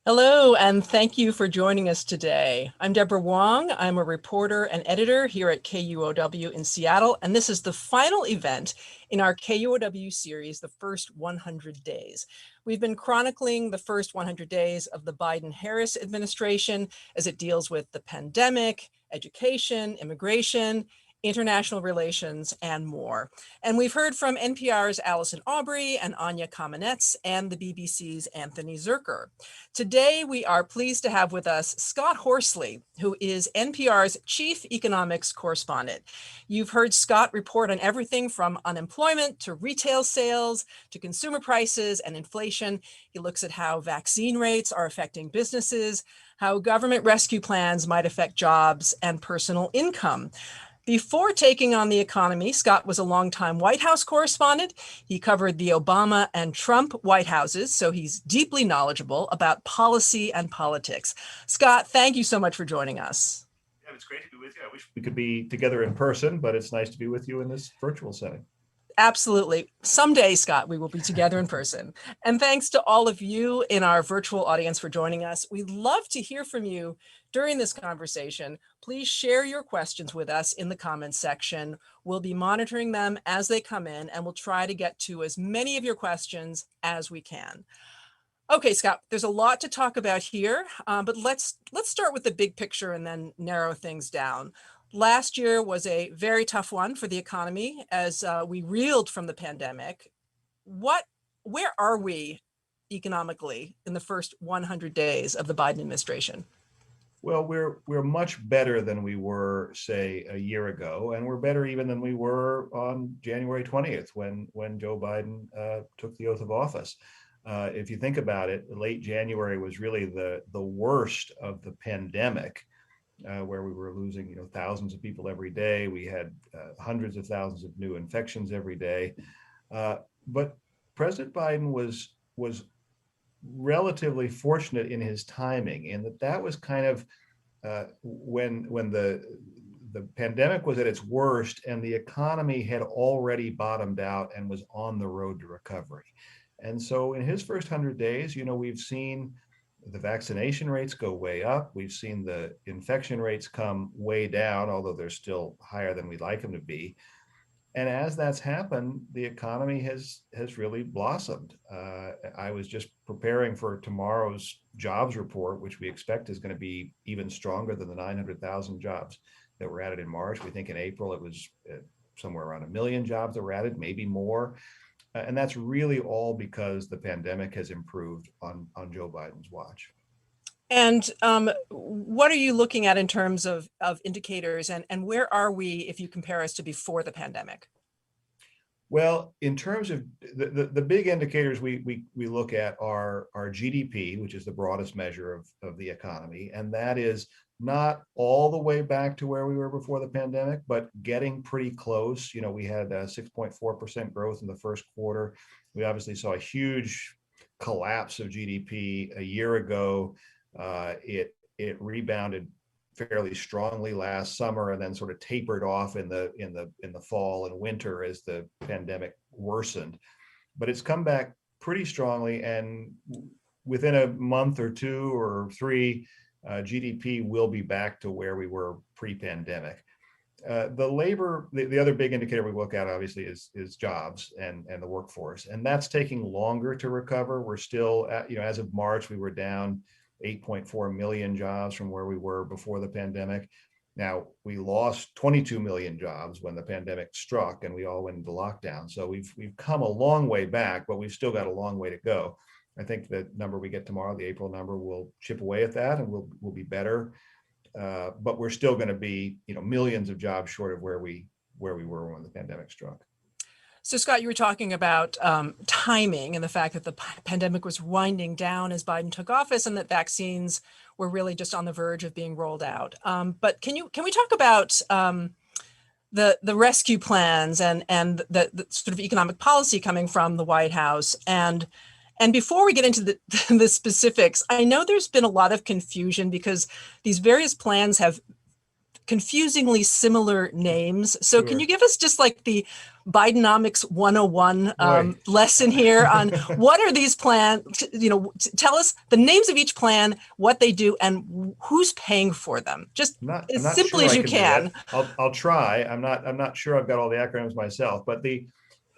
Hello, and thank you for joining us today. I'm Deborah Wang. I'm a reporter and editor here at KUOW in Seattle, and this is the final event in our KUOW series, The First 100 Days. We've been chronicling the first 100 days of the Biden-Harris administration as it deals with the pandemic, education, immigration, international relations, and more. And we've heard from NPR's Allison Aubrey and Anya Kamenetz and the BBC's Anthony Zerker. Today, we are pleased to have with us Scott Horsley, who is NPR's chief economics correspondent. You've heard Scott report on everything from unemployment to retail sales to consumer prices and inflation. He looks at how vaccine rates are affecting businesses, how government rescue plans might affect jobs and personal income. Before taking on the economy, Scott was a longtime White House correspondent. He covered the Obama and Trump White Houses, so he's deeply knowledgeable about policy and politics. Scott, thank you so much for joining us. Yeah, it's great to be with you. I wish we could be together in person, but it's nice to be with you in this virtual setting. Absolutely. Someday, Scott, we will be together in person. And thanks to all of you in our virtual audience for joining us. We'd love to hear from you during this conversation. Please share your questions with us in the comments section. We'll be monitoring them as they come in, and we'll try to get to as many of your questions as we can. Okay, Scott, there's a lot to talk about here, but let's start with the big picture and then narrow things down. Last year was a very tough one for the economy as we reeled from the pandemic. Where are we economically in the first 100 days of the Biden administration? Well, we're much better than we were, say, a year ago, and we're better even than we were on January 20th when Joe Biden took the oath of office. If you think about it, late January was really the worst of the pandemic. Where we were losing, thousands of people every day. We had hundreds of thousands of new infections every day. But President Biden was relatively fortunate in his timing, in that was kind of when the pandemic was at its worst and the economy had already bottomed out and was on the road to recovery. And so in his first 100 days, we've seen the vaccination rates go way up. We've seen the infection rates come way down, although they're still higher than we'd like them to be. And as that's happened, the economy has really blossomed. I was just preparing for tomorrow's jobs report, which we expect is going to be even stronger than the 900,000 jobs that were added in March. We think in April it was somewhere around 1 million jobs that were added, maybe more. And that's really all because the pandemic has improved on Joe Biden's watch. And what are you looking at in terms of indicators, and where are we if you compare us to before the pandemic? Well, in terms of the big indicators we look at are GDP, which is the broadest measure of the economy, and that is not all the way back to where we were before the pandemic, but getting pretty close. We had 6.4% growth in the first quarter. We obviously saw a huge collapse of GDP a year ago. It rebounded fairly strongly last summer and then sort of tapered off in the fall and winter as the pandemic worsened. But it's come back pretty strongly, and within a month or two or three, GDP will be back to where we were pre-pandemic. The other big indicator we look at obviously is jobs and the workforce, and that's taking longer to recover. We're still at, as of March, we were down 8.4 million jobs from where we were before the pandemic. Now, we lost 22 million jobs when the pandemic struck and we all went into lockdown. So we've come a long way back, but we've still got a long way to go. I think the number we get tomorrow, the April number, will chip away at that and we'll be better. But we're still going to be, millions of jobs short of where we were when the pandemic struck. So, Scott, you were talking about timing and the fact that the pandemic was winding down as Biden took office and that vaccines were really just on the verge of being rolled out. But can we talk about the rescue plans and the sort of economic policy coming from the White House? And before we get into the specifics, I know there's been a lot of confusion because these various plans have confusingly similar names. So can Sure. you give us just like the Bidenomics 101 Boy. lesson here on what are these plans? Tell us the names of each plan, what they do, and who's paying for them. Just I'm as not simply sure as I you can do that. can. I'll try. I'm not sure I've got all the acronyms myself, but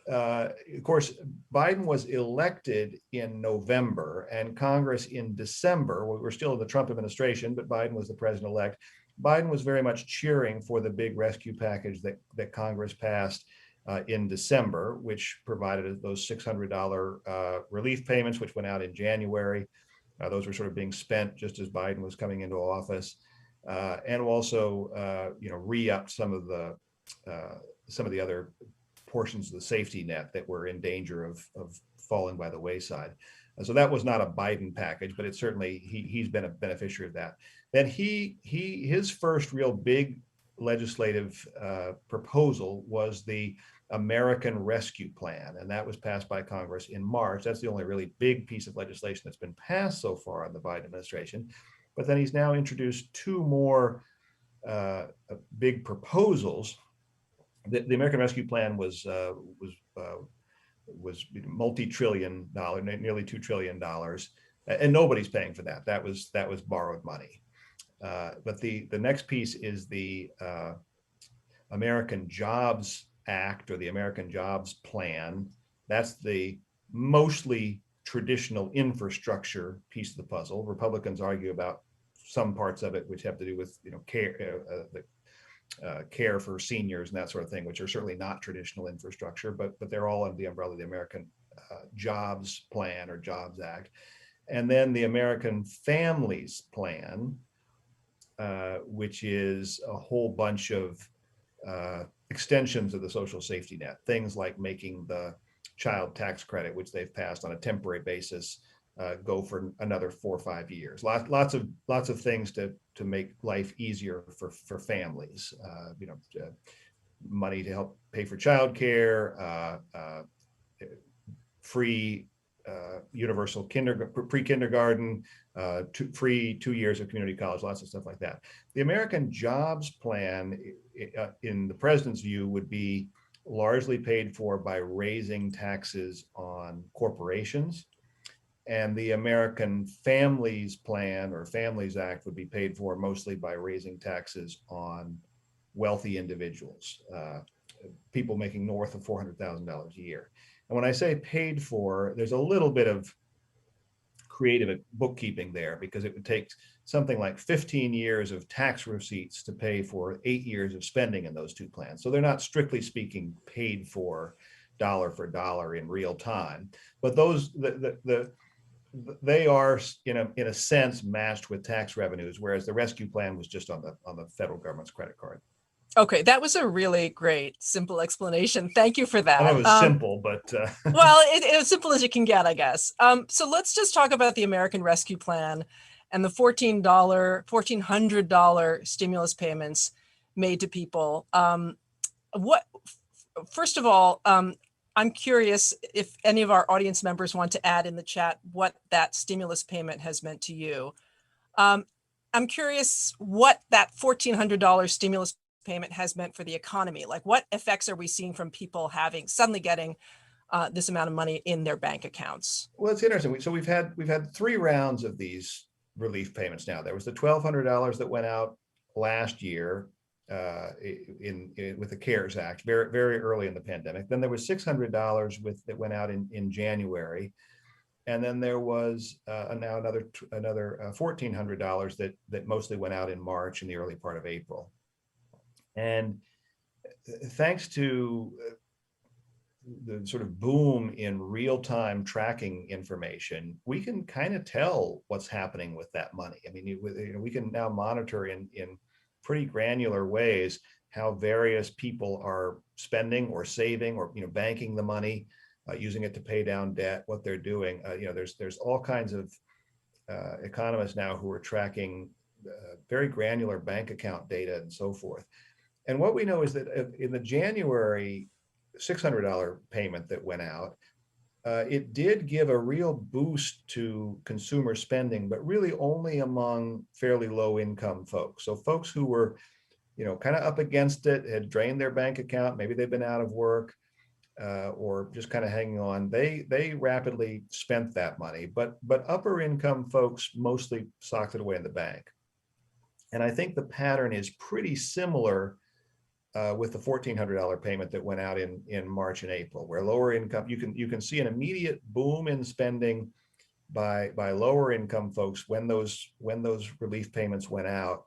of course, Biden was elected in November and Congress in December. We're still in the Trump administration, but Biden was the president-elect. Biden was very much cheering for the big rescue package that Congress passed in December, which provided those $600 relief payments, which went out in January. Those were sort of being spent just as Biden was coming into office, and also, re-upped some of the other portions of the safety net that were in danger of falling by the wayside. So that was not a Biden package, but it certainly he's been a beneficiary of that. Then his first real big legislative proposal was the American Rescue Plan, and that was passed by Congress in March. That's the only really big piece of legislation that's been passed so far in the Biden administration. But then he's now introduced two more big proposals. The American Rescue Plan was multi-trillion dollar, nearly $2 trillion, and nobody's paying for that. That was borrowed money. But the next piece is the American Jobs Act, or the American Jobs Plan. That's the mostly traditional infrastructure piece of the puzzle. Republicans argue about some parts of it which have to do with care for seniors and that sort of thing, which are certainly not traditional infrastructure, but they're all under the umbrella of the American Jobs Plan or Jobs Act. And then the American Families Plan, which is a whole bunch of extensions of the social safety net, things like making the child tax credit, which they've passed on a temporary basis, go for another 4 or 5 years. Lots of things to make life easier for families. Money to help pay for childcare, free universal pre-kindergarten, free 2 years of community college, lots of stuff like that. The American Jobs Plan, in the president's view, would be largely paid for by raising taxes on corporations. And the American Families Plan or Families Act would be paid for mostly by raising taxes on wealthy individuals, people making north of $400,000 a year. And when I say paid for, there's a little bit of creative bookkeeping there, because it would take something like 15 years of tax receipts to pay for 8 years of spending in those two plans. So they're not, strictly speaking, paid for dollar in real time, but they are, in a sense, matched with tax revenues, whereas the rescue plan was just on the federal government's credit card. Okay, that was a really great, simple explanation. Thank you for that. I know it was simple, but well, it was simple as you can get, I guess. So let's just talk about the American Rescue Plan and the $1,400 stimulus payments made to people. First of all, I'm curious if any of our audience members want to add in the chat what that stimulus payment has meant to you. I'm curious what that $1,400 stimulus payment has meant for the economy. Like, what effects are we seeing from people suddenly getting this amount of money in their bank accounts? Well, it's interesting. So we've had 3 rounds of these relief payments now. There was the $1,200 that went out last year with the CARES Act, very, very early in the pandemic. Then there was $600 that went out in January. And then there was now another $1,400 that mostly went out in March and the early part of April. And thanks to the sort of boom in real-time tracking information, we can kind of tell what's happening with that money. I mean, we can now monitor in pretty granular ways how various people are spending or saving or banking the money, using it to pay down debt, what they're doing. There's all kinds of economists now who are tracking very granular bank account data and so forth. And what we know is that in the January $600 payment that went out, it did give a real boost to consumer spending, but really only among fairly low income folks. So folks who were kind of up against it, had drained their bank account. Maybe they've been out of work or just kind of hanging on. They rapidly spent that money, but upper income folks mostly socked it away in the bank. And I think the pattern is pretty similar with the $1,400 payment that went out in March and April, where lower income, you can see an immediate boom in spending by lower income folks when those relief payments went out.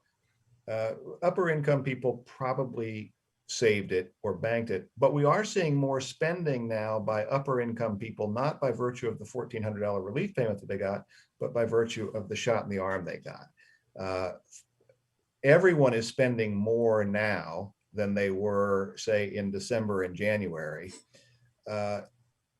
Upper income people probably saved it or banked it, but we are seeing more spending now by upper income people, not by virtue of the $1,400 relief payment that they got, but by virtue of the shot in the arm they got. Everyone is spending more now than they were, say, in December and January.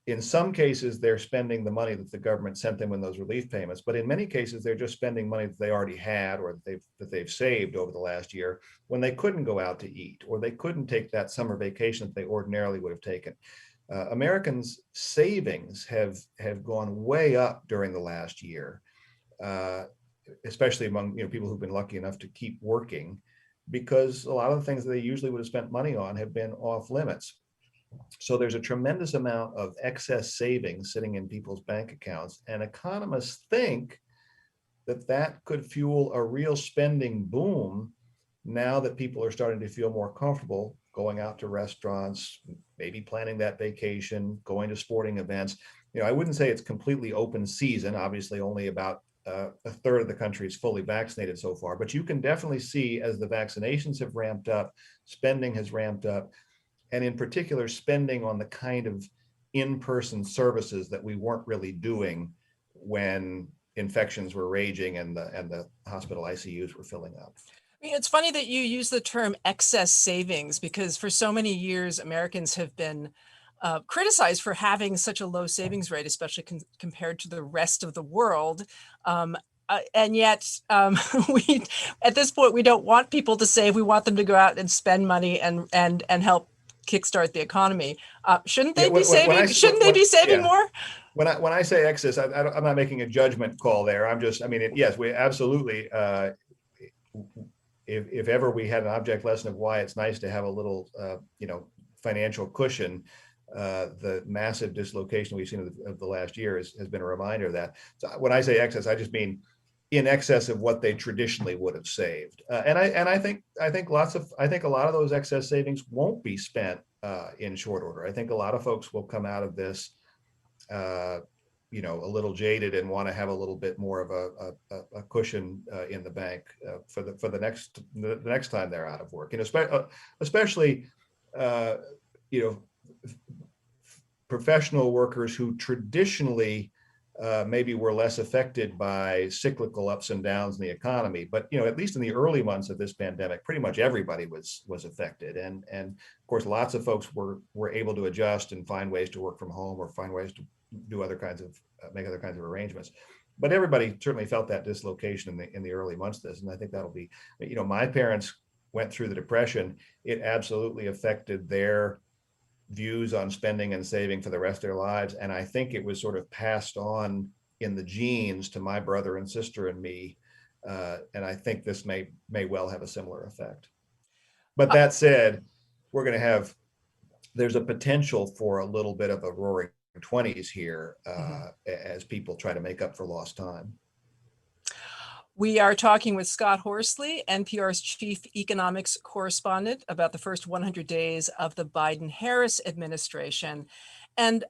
In some cases, they're spending the money that the government sent them in those relief payments, but in many cases, they're just spending money that they already had or that they've saved over the last year when they couldn't go out to eat or they couldn't take that summer vacation that they ordinarily would have taken. Americans' savings have gone way up during the last year, especially among people who've been lucky enough to keep working, because a lot of the things that they usually would have spent money on have been off limits. So there's a tremendous amount of excess savings sitting in people's bank accounts, and economists think that that could fuel a real spending boom now that people are starting to feel more comfortable going out to restaurants, maybe planning that vacation, going to sporting events. I wouldn't say it's completely open season. Obviously, only about a third of the country is fully vaccinated so far, but you can definitely see as the vaccinations have ramped up, spending has ramped up, and in particular, spending on the kind of in-person services that we weren't really doing when infections were raging and the hospital ICUs were filling up. It's funny that you use the term excess savings, because for so many years, Americans have been criticized for having such a low savings rate, especially compared to the rest of the world. And yet, we at this point, we don't want people to save. We want them to go out and spend money and help kickstart the economy. Shouldn't they be saving? Shouldn't they be saving more? When I say excess, I'm not making a judgment call there. I'm just, yes, we absolutely. If ever we had an object lesson of why it's nice to have a little, financial cushion, the massive dislocation we've seen of the last year has been a reminder of that. So when I say excess, I just mean in excess of what they traditionally would have saved. And I think a lot of those excess savings won't be spent in short order. I think a lot of folks will come out of this, a little jaded and want to have a little bit more of a cushion in the bank for the next time they're out of work, and especially professional workers who traditionally maybe were less affected by cyclical ups and downs in the economy. But at least in the early months of this pandemic, pretty much everybody was affected, and of course lots of folks were able to adjust and find ways to work from home or find ways to do other kinds of make other kinds of arrangements. But everybody certainly felt that dislocation in the early months of this, and I think that'll be, my parents went through the Depression. It absolutely affected their views on spending and saving for the rest of their lives, and I think it was sort of passed on in the genes to my brother and sister and me, and I think this may well have a similar effect. But that said, there's a potential for a little bit of a roaring 20s here as people try to make up for lost time. We are talking with Scott Horsley, NPR's chief economics correspondent, about the first 100 days of the Biden-Harris administration. And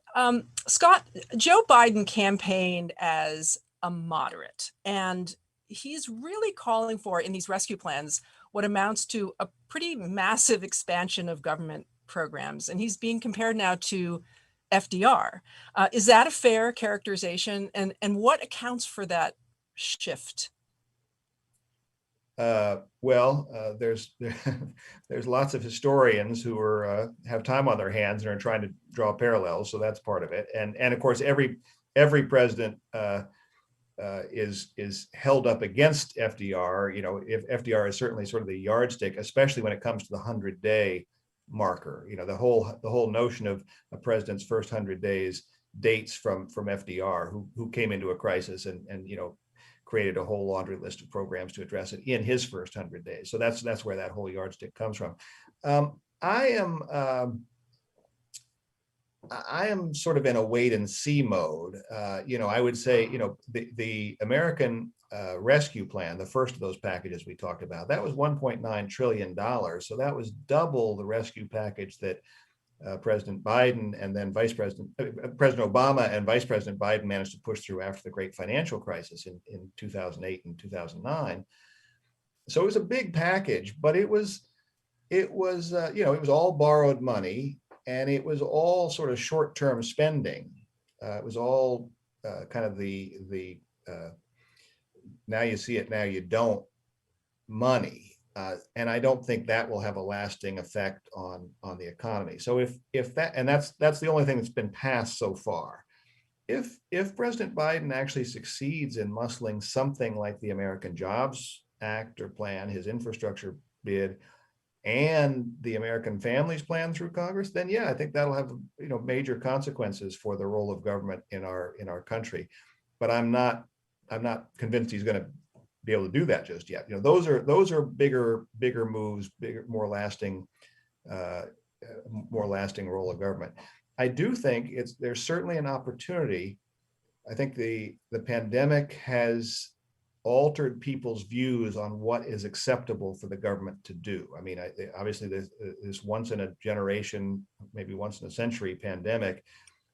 Scott, Joe Biden campaigned as a moderate, and he's really calling for, in these rescue plans, what amounts to a pretty massive expansion of government programs. And he's being compared now to FDR. Is that a fair characterization? And what accounts for that shift? There's lots of historians who have time on their hands and are trying to draw parallels, so that's part of it. And of course, every president is held up against FDR. If FDR is certainly sort of the yardstick, especially when it comes to the 100-day marker. The whole notion of a president's first 100 days dates from FDR, who came into a crisis and created a whole laundry list of programs to address it in his first 100 days. So that's where that whole yardstick comes from. I am sort of in a wait and see mode. I would say, the American Rescue Plan, the first of those packages we talked about, that was $1.9 trillion. So that was double the rescue package that President Biden and then President Obama and Vice President Biden managed to push through after the great financial crisis in 2008 and 2009. So it was a big package, but it was all borrowed money, and it was all sort of short-term spending. It was all kind of the now you see it, now you don't money. And I don't think that will have a lasting effect on the economy. So if that, and that's the only thing that's been passed so far. If President Biden actually succeeds in muscling something like the American Jobs Act or plan, his infrastructure bid, and the American Families Plan through Congress, then yeah, I think that'll have major consequences for the role of government in our country. But I'm not convinced he's going to be able to do that just yet. Those are bigger moves, more lasting role of government. I do think there's certainly an opportunity. I think the pandemic has altered people's views on what is acceptable for the government to do. I mean, obviously this once in a generation, maybe once in a century pandemic,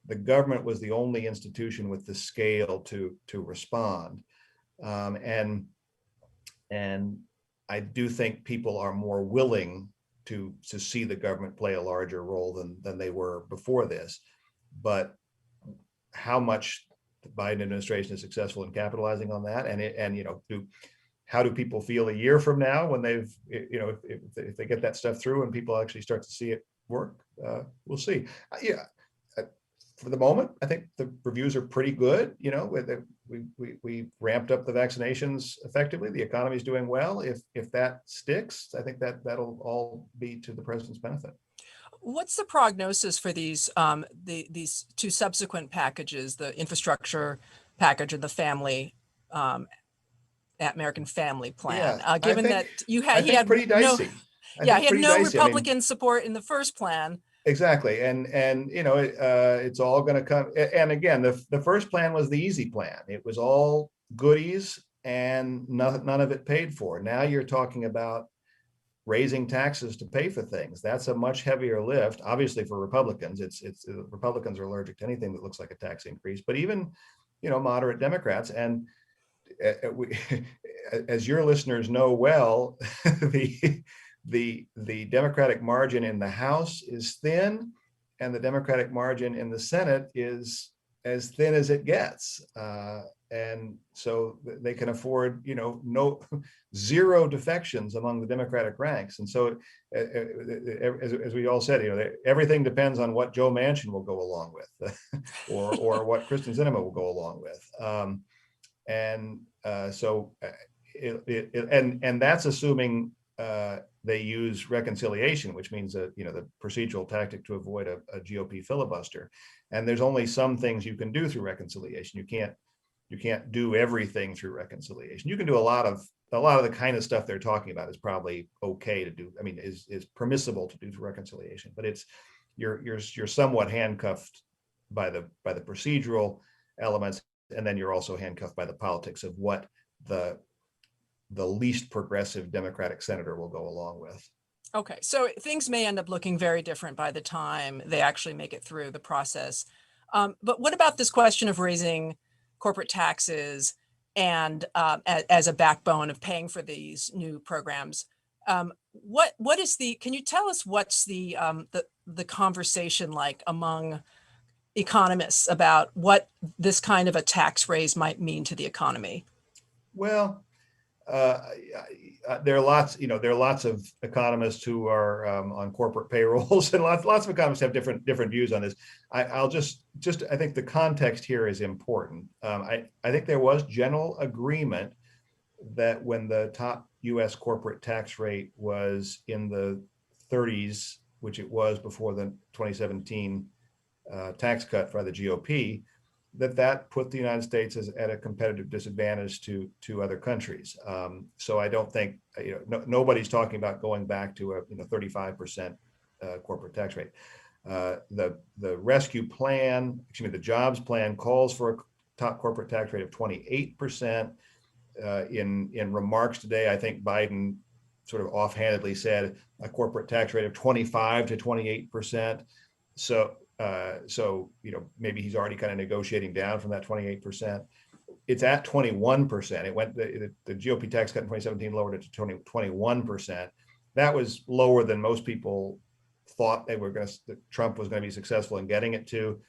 the government was the only institution with the scale to respond. And I do think people are more willing to see the government play a larger role than they were before this. But how much the Biden administration is successful in capitalizing on that, how do people feel a year from now when they've, if they get that stuff through and people actually start to see it work, we'll see. For the moment, I think the reviews are pretty good. We ramped up the vaccinations effectively. The economy is doing well. If that sticks, I think that'll all be to the president's benefit. What's the prognosis for these two subsequent packages, the infrastructure package and the family American Family Plan? Yeah, Given that he had pretty dicey. He had no Republican support in the first plan. Exactly, and it's all going to come. And again, the first plan was the easy plan. It was all goodies and none of it paid for. Now you're talking about raising taxes to pay for things. That's a much heavier lift. Obviously, for Republicans, it's Republicans are allergic to anything that looks like a tax increase. But even moderate Democrats, and as your listeners know well, the Democratic margin in the House is thin, and the Democratic margin in the Senate is as thin as it gets. And so they can afford, zero defections among the Democratic ranks. And so, as we all said, everything depends on what Joe Manchin will go along with, or what Kristen Sinema will go along with. And that's assuming they use reconciliation, which means the procedural tactic to avoid a GOP filibuster. And there's only some things you can do through reconciliation. You can't do everything through reconciliation. You can do a lot of the kind of stuff they're talking about is probably okay to do. I mean, is permissible to do through reconciliation, but you're somewhat handcuffed by the procedural elements, and then you're also handcuffed by the politics of what the least progressive Democratic senator will go along with. Okay, so things may end up looking very different by the time they actually make it through the process. But what about this question of raising corporate taxes and as a backbone of paying for these new programs? Can you tell us what's the conversation like among economists about what this kind of a tax raise might mean to the economy? Well, there are lots of economists who are on corporate payrolls, and lots of economists have different views on this. I'll just I think the context here is important. I think there was general agreement that when the top U.S. corporate tax rate was in the 30s, which it was before the 2017 tax cut by the GOP, that put the United States at a competitive disadvantage to other countries. So I don't think, nobody's talking about going back to a 35% corporate tax rate. The rescue plan, the jobs plan calls for a top corporate tax rate of 28%. In remarks today, I think Biden sort of offhandedly said a corporate tax rate of 25 to 28%. So maybe he's already kind of negotiating down from that 28%. It's at 21%. It went, the GOP tax cut in 2017 lowered it to 21%. That was lower than most people thought that Trump was going to be successful in getting it to.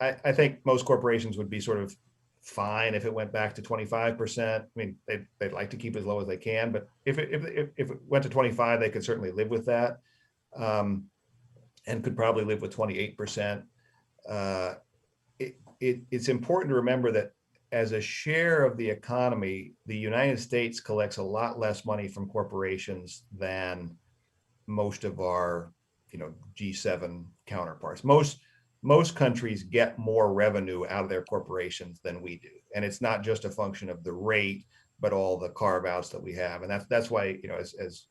I think most corporations would be sort of fine if it went back to 25%. I mean, they'd like to keep it as low as they can, but if it went to 25, they could certainly live with that, and could probably live with 28%. It's important to remember that as a share of the economy, the United States collects a lot less money from corporations than most of our, G7 counterparts. Most countries get more revenue out of their corporations than we do. And it's not just a function of the rate, but all the carve outs that we have. And that's why, as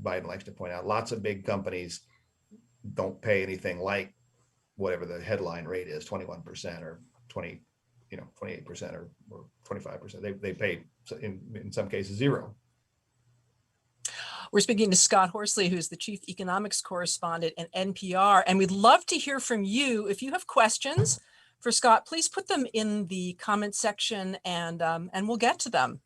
Biden likes to point out, lots of big companies don't pay anything like whatever the headline rate is, 21% or 28% or 25%. They pay in some cases zero. We're speaking to Scott Horsley, who's the chief economics correspondent at NPR, and we'd love to hear from you. If you have questions for Scott, please put them in the comment section, and we'll get to them.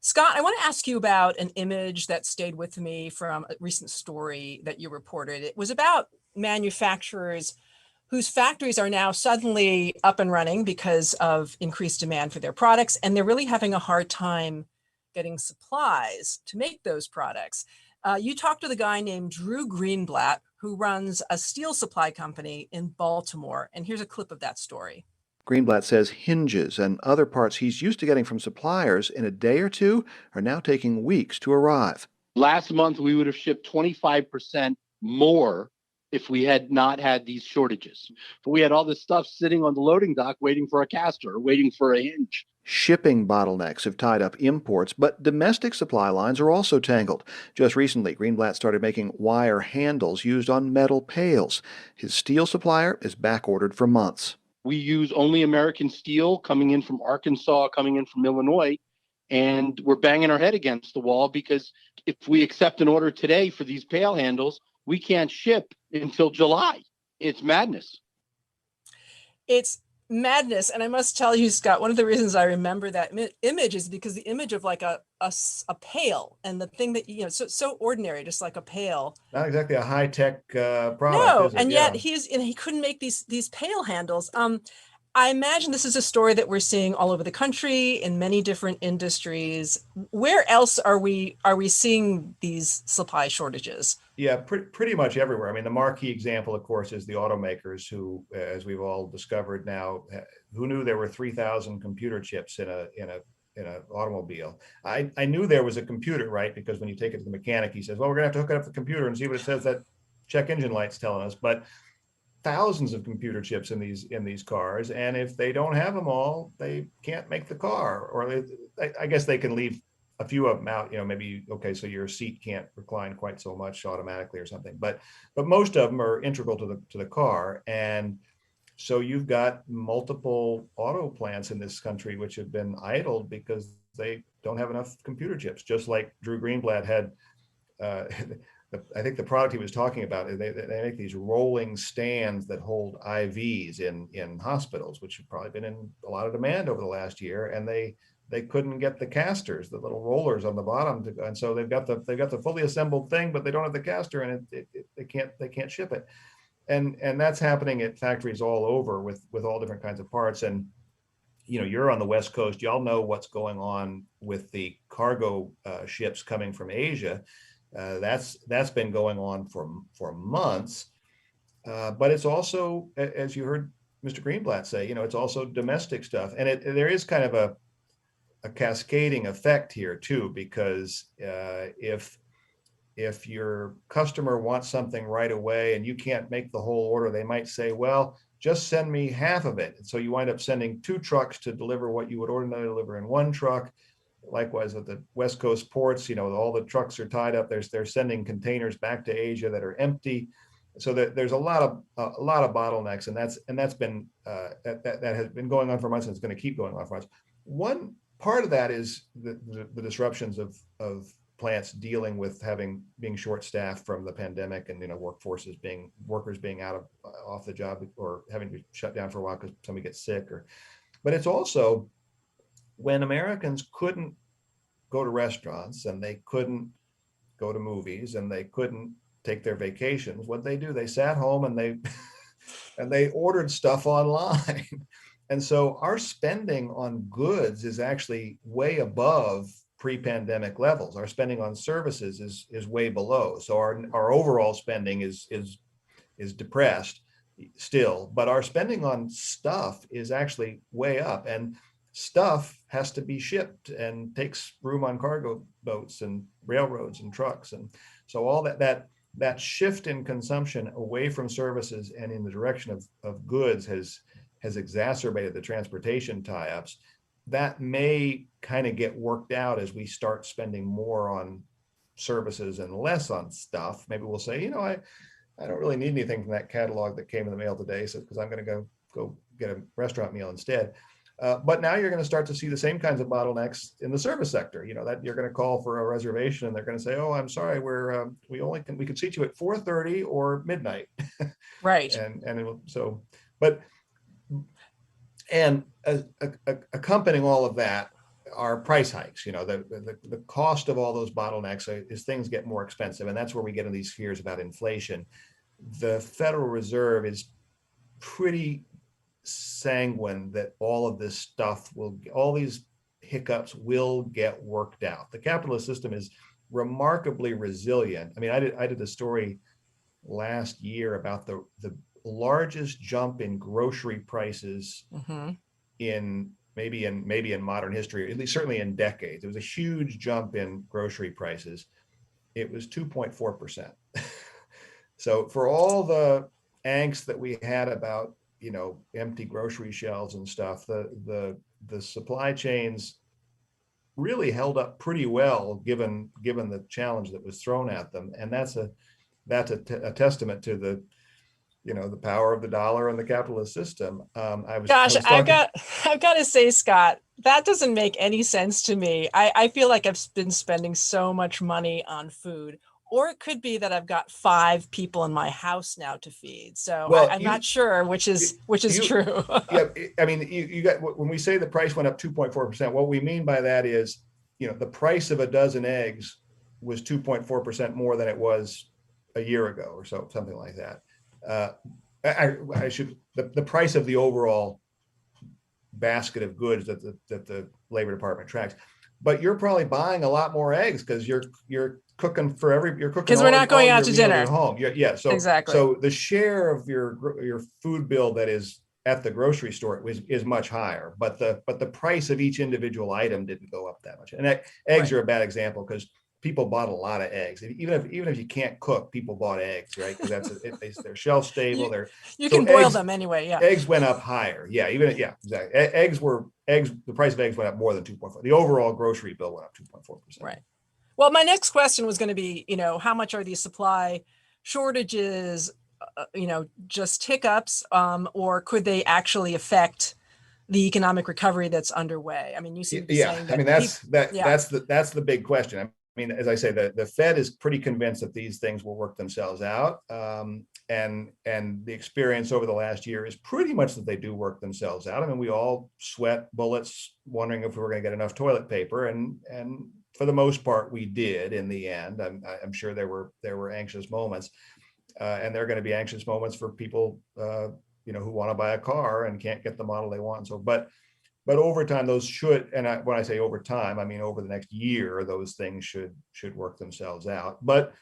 Scott, I want to ask you about an image that stayed with me from a recent story that you reported. It was about manufacturers whose factories are now suddenly up and running because of increased demand for their products, and they're really having a hard time getting supplies to make those products. You talked to the guy named Drew Greenblatt, who runs a steel supply company in Baltimore. And here's a clip of that story. Greenblatt says hinges and other parts he's used to getting from suppliers in a day or two are now taking weeks to arrive. Last month, we would have shipped 25% more if we had not had these shortages. But we had all this stuff sitting on the loading dock waiting for a caster, waiting for a hinge. Shipping bottlenecks have tied up imports, but domestic supply lines are also tangled. Just recently, Greenblatt started making wire handles used on metal pails. His steel supplier is back-ordered for months. We use only American steel coming in from Arkansas, coming in from Illinois, and we're banging our head against the wall because if we accept an order today for these pail handles, we can't ship until July. It's madness. It's madness. And I must tell you, Scott, one of the reasons I remember that image is because the image of like a pail and the thing that, so ordinary, just like a pail. Not exactly a high-tech product. No, and yet he couldn't make these pail handles. I imagine this is a story that we're seeing all over the country in many different industries. Where else are we seeing these supply shortages? Yeah, pretty much everywhere. I mean, the marquee example, of course, is the automakers who, as we've all discovered now, who knew there were 3,000 computer chips in an automobile. I knew there was a computer, right? Because when you take it to the mechanic, he says, well, we're gonna have to hook it up to the computer and see what it says that check engine light's telling us. But thousands of computer chips in these cars, and if they don't have them all, they can't make the car. Or I guess they can leave a few of them out. Maybe okay, so your seat can't recline quite so much automatically or something. But most of them are integral to the car, and so you've got multiple auto plants in this country which have been idled because they don't have enough computer chips. Just like Drew Greenblatt had. I think the product he was talking about, they make these rolling stands that hold IVs in hospitals, which have probably been in a lot of demand over the last year, and they couldn't get the casters, the little rollers on the bottom, and so they've got the fully assembled thing, but they don't have the caster, and they can't ship it, and that's happening at factories all over with all different kinds of parts. And you're on the West Coast, y'all know what's going on with the cargo ships coming from Asia. That's been going on for months, but it's also, as you heard Mr. Greenblatt say, it's also domestic stuff, and there is kind of a cascading effect here too, because if your customer wants something right away and you can't make the whole order, they might say, well, just send me half of it. And so you wind up sending 2 trucks to deliver what you would ordinarily deliver in 1 truck. Likewise with the West Coast ports, all the trucks are tied up. They're sending containers back to Asia that are empty. So there's a lot of bottlenecks, and that's been that has been going on for months, and it's going to keep going on for months. One part of that is the disruptions of plants dealing with being short-staffed from the pandemic, and workers being off the job or having to be shut down for a while because somebody gets sick. But it's also when Americans couldn't go to restaurants and they couldn't go to movies and they couldn't take their vacations, what they do, they sat home and they ordered stuff online. And so our spending on goods is actually way above pre-pandemic levels. Our spending on services is way below. So our overall spending is depressed still, but our spending on stuff is actually way up, and stuff has to be shipped and takes room on cargo boats and railroads and trucks. And so all that shift in consumption away from services and in the direction of goods has exacerbated the transportation tie-ups. That may kind of get worked out as we start spending more on services and less on stuff. Maybe we'll say, I don't really need anything from that catalog that came in the mail today, so because I'm going to go get a restaurant meal instead. But now you're going to start to see the same kinds of bottlenecks in the service sector. That you're going to call for a reservation and they're going to say, "Oh, I'm sorry, we can seat you at 4:30 or midnight." Right. And accompanying all of that are price hikes. The cost of all those bottlenecks is things get more expensive, and that's where we get into these fears about inflation. The Federal Reserve is pretty sanguine that all of this stuff all these hiccups will get worked out. The capitalist system is remarkably resilient. I mean, I did a story last year about the largest jump in grocery prices in modern history, at least certainly in decades. There was a huge jump in grocery prices. It was 2.4%. So for all the angst that we had about empty grocery shelves and stuff, the supply chains really held up pretty well given the challenge that was thrown at them. And that's a testament to the power of the dollar and the capitalist system. I've got to say, Scott, that doesn't make any sense to me. I feel like I've been spending so much money on food. Or it could be that I've got 5 people in my house now to feed. So I'm not sure which is true. Yeah, I mean, you got, when we say the price went up 2.4%, what we mean by that is, the price of a dozen eggs was 2.4% more than it was a year ago or so, something like that. The price of the overall basket of goods that the Labor Department tracks. But you're probably buying a lot more eggs because you're cooking because we're not going out to dinner at home. Yeah. So exactly. So the share of your food bill that is at the grocery store is much higher, but the price of each individual item didn't go up that much. And eggs are a bad example because people bought a lot of eggs. Even if you can't cook, people bought eggs, right? Because they're shelf stable. You can boil them anyway. Yeah. Eggs went up higher. Yeah. Exactly. The price of eggs went up more than 2.4. The overall grocery bill went up 2.4%. Right. Well, my next question was going to be, how much are these supply shortages, just hiccups, or could they actually affect the economic recovery that's underway? I mean, you seem to be saying that. I mean, that's the big question. I mean, as I say, the Fed is pretty convinced that these things will work themselves out. And the experience over the last year is pretty much that they do work themselves out. I mean, we all sweat bullets wondering if we were going to get enough toilet paper, and for the most part, we did in the end. I'm sure there were anxious moments, and there are going to be anxious moments for people, who want to buy a car and can't get the model they want. So, but over time, those should, and when I say over time, I mean over the next year, those things should work themselves out. But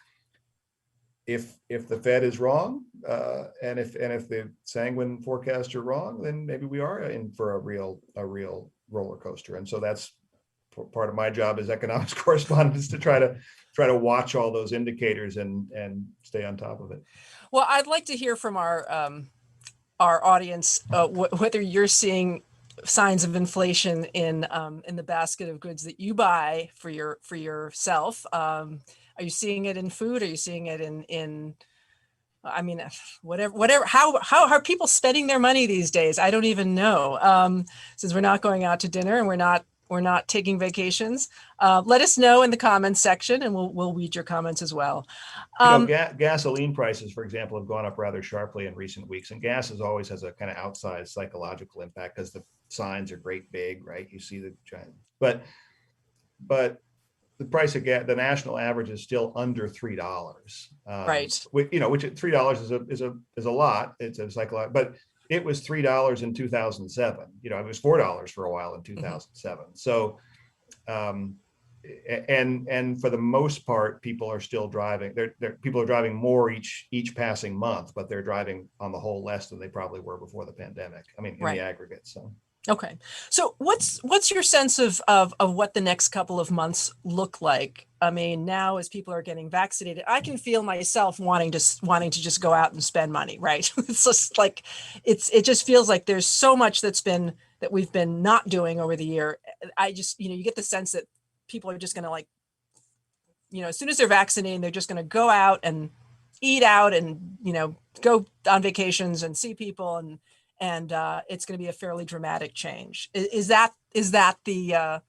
if the Fed is wrong, and if the sanguine forecasts are wrong, then maybe we are in for a real roller coaster. And so that's part of my job as economics correspondent, is to try to watch all those indicators and stay on top of it. Well, I'd like to hear from our our audience whether you're seeing signs of inflation in the basket of goods that you buy for yourself. Are you seeing it in food? Are you seeing it in I mean, whatever, how are people spending their money these days? I don't even know. Since we're not going out to dinner and we're not taking vacations. Let us know in the comments section, and we'll read your comments as well. Gasoline prices, for example, have gone up rather sharply in recent weeks, and gas always has a kind of outsized psychological impact because the signs are great big, right? You see the giant, but the price of gas, the national average is still under $3. Right. Which $3 is a lot. It's a psychological, but it was $3 in 2007. It was $4 for a while in 2007. Mm-hmm. So, and for the most part, people are still driving. People are driving more each passing month, but they're driving on the whole less than they probably were before the pandemic. I mean, in the aggregate. So. Okay. So what's your sense of what the next couple of months look like? I mean, now as people are getting vaccinated, I can feel myself wanting to just go out and spend money, right? It's just like, it just feels like there's so much that we've been not doing over the year. I just, you get the sense that people are just going to as soon as they're vaccinated, they're just going to go out and eat out and, go on vacations and see people and it's going to be a fairly dramatic change. Is that the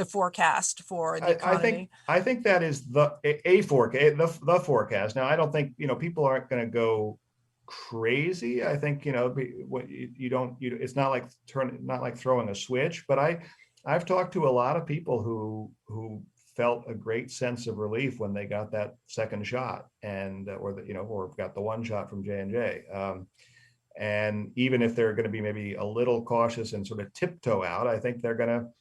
forecast for the economy? I think that is the forecast. Now, I don't think people aren't going to go crazy. I think it's not like throwing a switch. But I've talked to a lot of people who felt a great sense of relief when they got that second shot or got the one shot from J&J. And even if they're going to be maybe a little cautious and sort of tiptoe out, I think they're going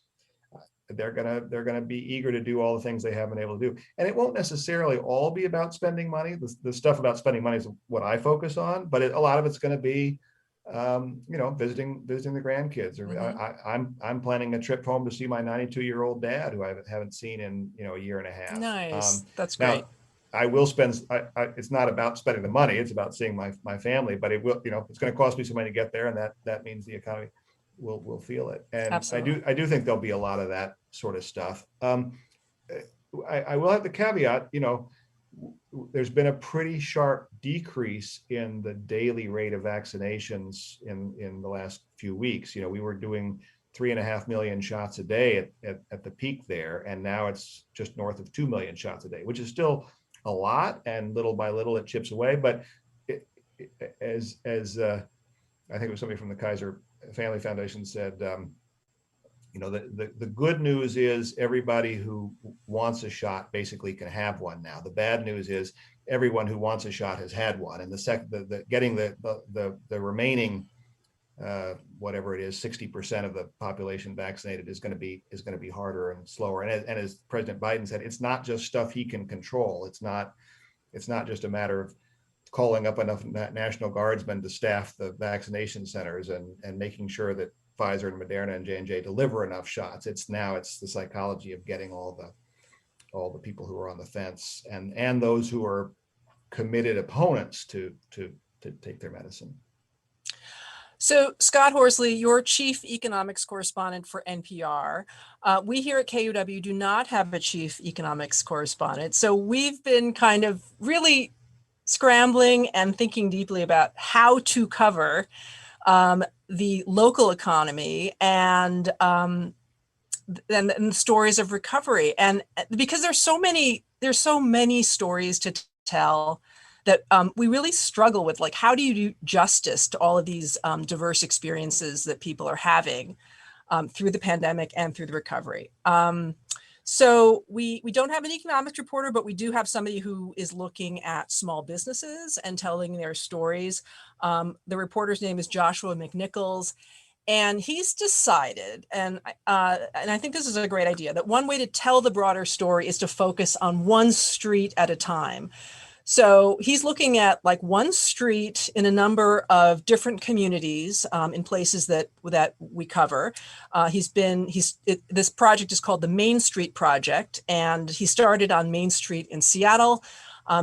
to be eager to do all the things they haven't been able to do. And it won't necessarily all be about spending money. The stuff about spending money is what I focus on, but a lot of it's going to be, visiting the grandkids. Or mm-hmm. I'm planning a trip home to see my 92-year-old dad, who I haven't seen in a year and a half. Nice, that's great. Now, I will spend. It's not about spending the money; it's about seeing my family. But it will, it's going to cost me some money to get there, and that means the economy will feel it. And absolutely. I do think there'll be a lot of that sort of stuff. I will have the caveat. There's been a pretty sharp decrease in the daily rate of vaccinations in the last few weeks. We were doing 3.5 million shots a day at the peak there, and now it's just north of 2 million shots a day, which is still a lot, and little by little it chips away. But as I think it was somebody from the Kaiser Family Foundation said, the good news is everybody who wants a shot basically can have one now. The bad news is everyone who wants a shot has had one, and getting the remaining whatever it is, 60% of the population vaccinated is going to be harder and slower. And as President Biden said, it's not just stuff he can control. It's not just a matter of calling up enough National Guardsmen to staff the vaccination centers and making sure that Pfizer and Moderna and J&J deliver enough shots. It's the psychology of getting all the people who are on the fence and those who are committed opponents to take their medicine. So Scott Horsley, you're chief economics correspondent for NPR. We here at KUOW do not have a chief economics correspondent. So we've been kind of really scrambling and thinking deeply about how to cover the local economy and the stories of recovery. And because there's so many stories to tell that we really struggle with, like, how do you do justice to all of these diverse experiences that people are having through the pandemic and through the recovery. So we don't have an economics reporter, but we do have somebody who is looking at small businesses and telling their stories. The reporter's name is Joshua McNichols, and he's decided, and I think this is a great idea, that one way to tell the broader story is to focus on one street at a time. So he's looking at like one street in a number of different communities in places that we cover. This project is called the Main Street Project, and he started on Main Street in Seattle.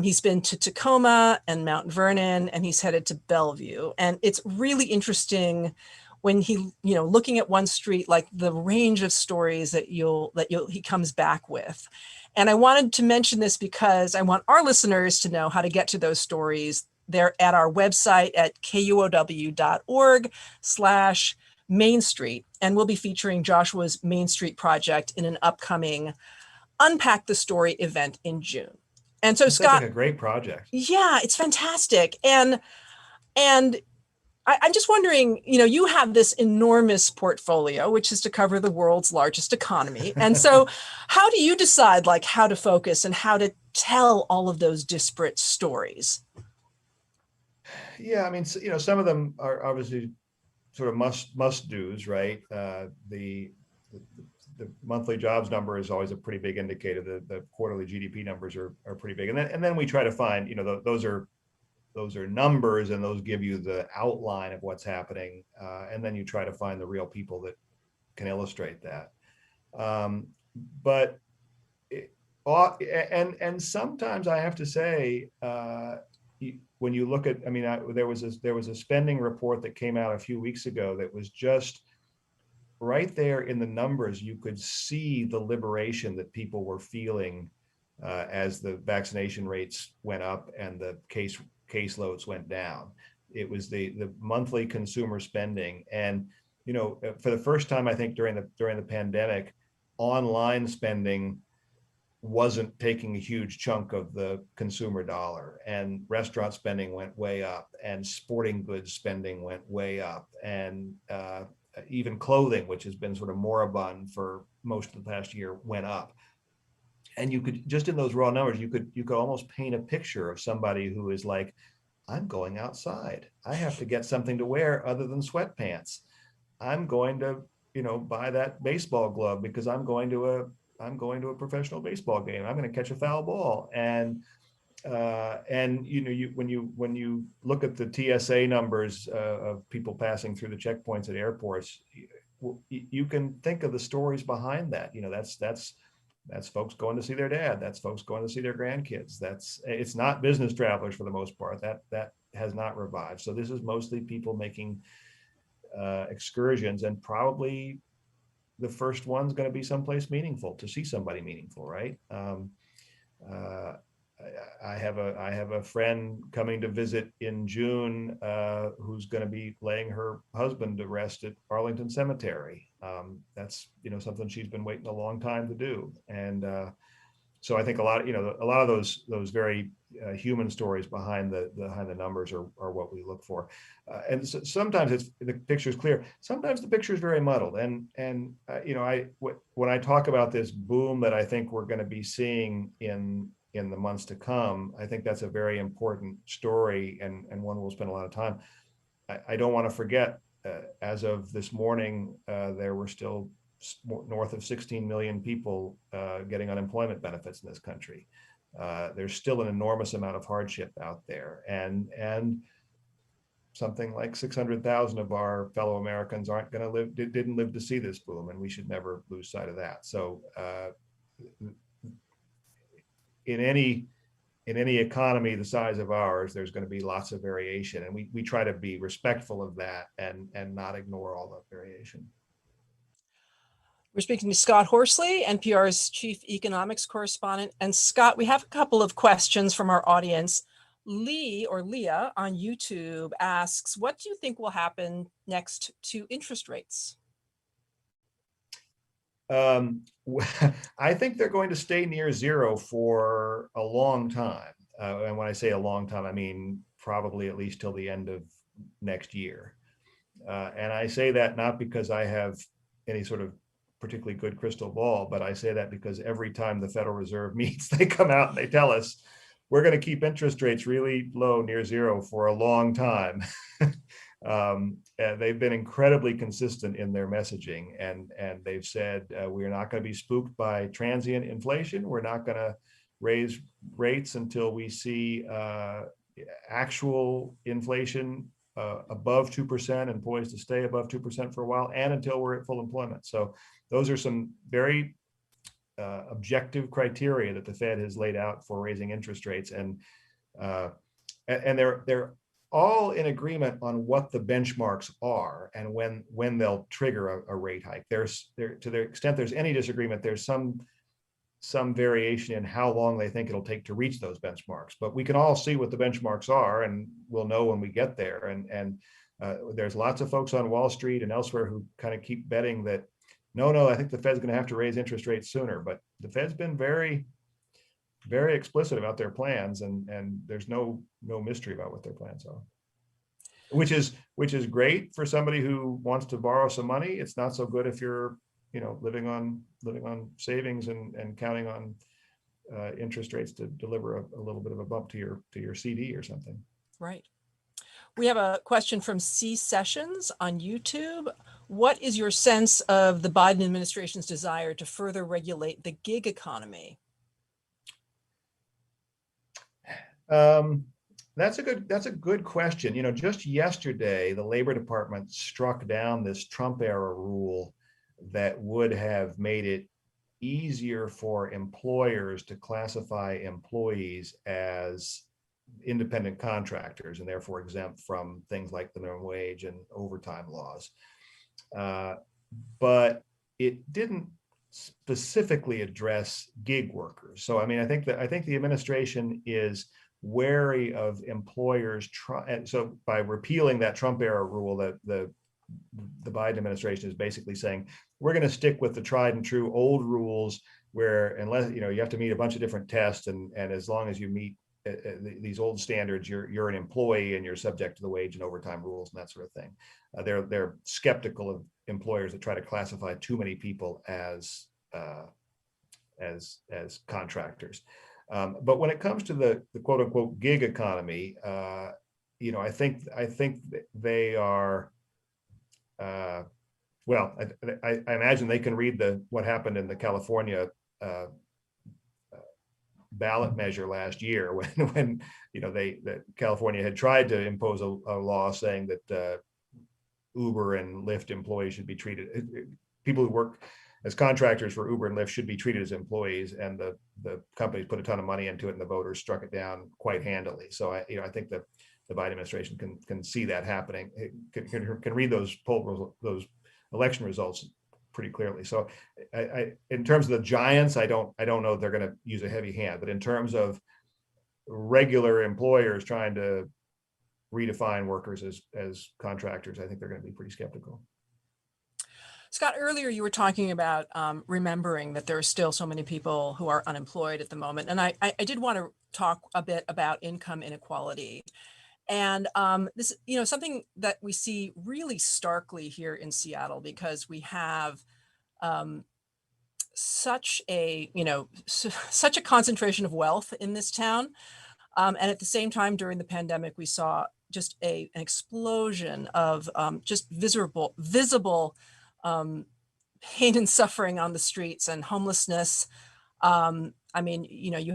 He's been to Tacoma and Mount Vernon, and he's headed to Bellevue. And it's really interesting when he, looking at one street, like the range of stories that he comes back with. And I wanted to mention this because I want our listeners to know how to get to those stories. They're at our website at kuow.org/Main Street. And we'll be featuring Joshua's Main Street project in an upcoming Unpack the Story event in June. And so, That sounds Scott, like a great project. yeah, it's fantastic. And I'm just wondering, you have this enormous portfolio, which is to cover the world's largest economy. And so how do you decide how to focus and how to tell all of those disparate stories? Yeah, I mean, some of them are obviously sort of must do's, right? The monthly jobs number is always a pretty big indicator. The quarterly GDP numbers are pretty big, and then we try to find, those are numbers, and those give you the outline of what's happening, and then you try to find the real people that can illustrate that. But sometimes I have to say, when you look at, there was a spending report that came out a few weeks ago that was just right there in the numbers. You could see the liberation that people were feeling as the vaccination rates went up and the caseloads went down. It was the monthly consumer spending, and for the first time, I think during the pandemic, online spending wasn't taking a huge chunk of the consumer dollar, and restaurant spending went way up, and sporting goods spending went way up, and even clothing, which has been sort of moribund for most of the past year, went up. And you could, just in those raw numbers, you could almost paint a picture of somebody who is like, I'm going outside. I have to get something to wear other than sweatpants. I'm going to, buy that baseball glove because I'm going to a professional baseball game. I'm going to catch a foul ball. And when you look at the TSA numbers of people passing through the checkpoints at airports, you can think of the stories behind that. That's folks going to see their dad. That's folks going to see their grandkids. It's not business travelers for the most part. That has not revived. So this is mostly people making excursions, and probably the first one's going to be someplace meaningful, to see somebody meaningful, right? I have a friend coming to visit in June who's going to be laying her husband to rest at Arlington Cemetery. That's something she's been waiting a long time to do, and so I think a lot of those very human stories behind the numbers are what we look for, and so sometimes the picture is clear. Sometimes the picture is very muddled, and when I talk about this boom that I think we're going to be seeing in the months to come, I think that's a very important story, and one we'll spend a lot of time. I don't want to forget, as of this morning, there were still north of 16 million people getting unemployment benefits in this country. There's still an enormous amount of hardship out there, and something like 600,000 of our fellow Americans didn't live to see this boom, and we should never lose sight of that. So in any economy the size of ours, there's going to be lots of variation, and we try to be respectful of that and not ignore all the variation. We're speaking to Scott Horsley, NPR's chief economics correspondent. And Scott, we have a couple of questions from our audience. Leah on YouTube asks, what do you think will happen next to interest rates? I think they're going to stay near zero for a long time. And when I say a long time, I mean probably at least till the end of next year. And I say that not because I have any sort of particularly good crystal ball, but I say that because every time the Federal Reserve meets, they come out and they tell us, we're going to keep interest rates really low, near zero, for a long time. They've been incredibly consistent in their messaging, and they've said we're not going to be spooked by transient inflation. We're not going to raise rates until we see actual inflation above 2% and poised to stay above 2% for a while, and until we're at full employment. So those are some very objective criteria that the Fed has laid out for raising interest rates, and they're all in agreement on what the benchmarks are and when they'll trigger a rate hike. To the extent there's any disagreement, there's some variation in how long they think it'll take to reach those benchmarks. But we can all see what the benchmarks are, and we'll know when we get there. And there's lots of folks on Wall Street and elsewhere who kind of keep betting that no, I think the Fed's going to have to raise interest rates sooner. But the Fed's been very, very explicit about their plans, and there's no mystery about what their plans are. Which is great for somebody who wants to borrow some money. It's not so good if you're living on savings and counting on interest rates to deliver a little bit of a bump to your CD or something. Right. We have a question from C Sessions on YouTube. What is your sense of the Biden administration's desire to further regulate the gig economy? That's a good question. Just yesterday, the Labor Department struck down this Trump era rule that would have made it easier for employers to classify employees as independent contractors and therefore exempt from things like the minimum wage and overtime laws. But it didn't specifically address gig workers. So, I think the administration is wary of employers so by repealing that Trump era rule, that the Biden administration is basically saying we're going to stick with the tried and true old rules where unless you have to meet a bunch of different tests, and as long as you meet these old standards, you're an employee and you're subject to the wage and overtime rules and that sort of thing. They're skeptical of employers that try to classify too many people as contractors. But when it comes to the quote unquote gig economy, I think they are. Well, I imagine they can read what happened in the California ballot measure last year when California had tried to impose a law saying that Uber and Lyft employees should be treated, people who work as contractors for Uber and Lyft should be treated as employees, and the companies put a ton of money into it and the voters struck it down quite handily. So I think that the Biden administration can see that happening, can read those election results pretty clearly. So in terms of the giants, I don't know they're going to use a heavy hand, but in terms of regular employers trying to redefine workers as contractors, I think they're going to be pretty skeptical. Scott, earlier you were talking about remembering that there are still so many people who are unemployed at the moment. And I did want to talk a bit about income inequality. And this, something that we see really starkly here in Seattle, because we have such a concentration of wealth in this town. And at the same time, during the pandemic, we saw just an explosion of just visible pain and suffering on the streets and homelessness. You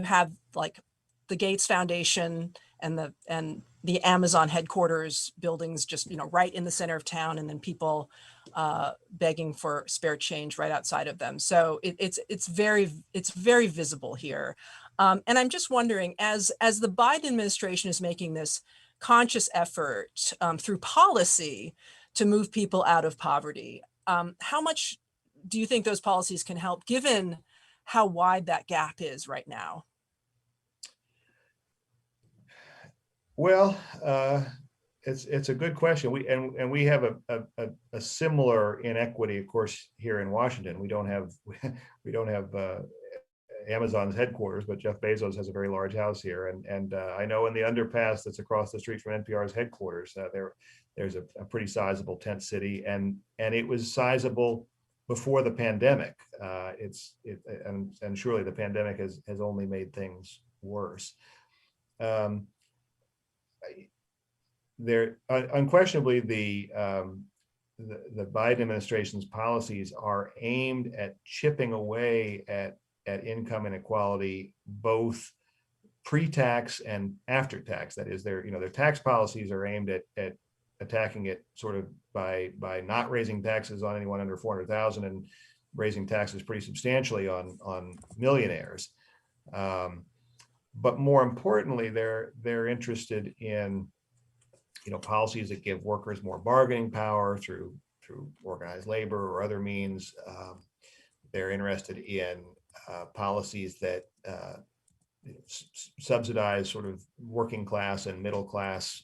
have like the Gates Foundation and the Amazon headquarters buildings just, right in the center of town, and then people begging for spare change right outside of them. So it's very visible here. And I'm just wondering, as the Biden administration is making this conscious effort through policy to move people out of poverty, how much do you think those policies can help, given how wide that gap is right now? Well, it's a good question. We have a similar inequity, of course, here in Washington. We don't have Amazon's headquarters, but Jeff Bezos has a very large house here. And I know in the underpass that's across the street from NPR's headquarters, there's a pretty sizable tent city, and it was sizable before the pandemic. And surely the pandemic has only made things worse. Unquestionably, the Biden administration's policies are aimed at chipping away at income inequality, both pre-tax and after tax. That is, their tax policies are aimed at attacking it sort of by not raising taxes on anyone under 400,000 and raising taxes pretty substantially on millionaires. But more importantly, they're interested in, policies that give workers more bargaining power through organized labor or other means. They're interested in policies that subsidize sort of working class and middle class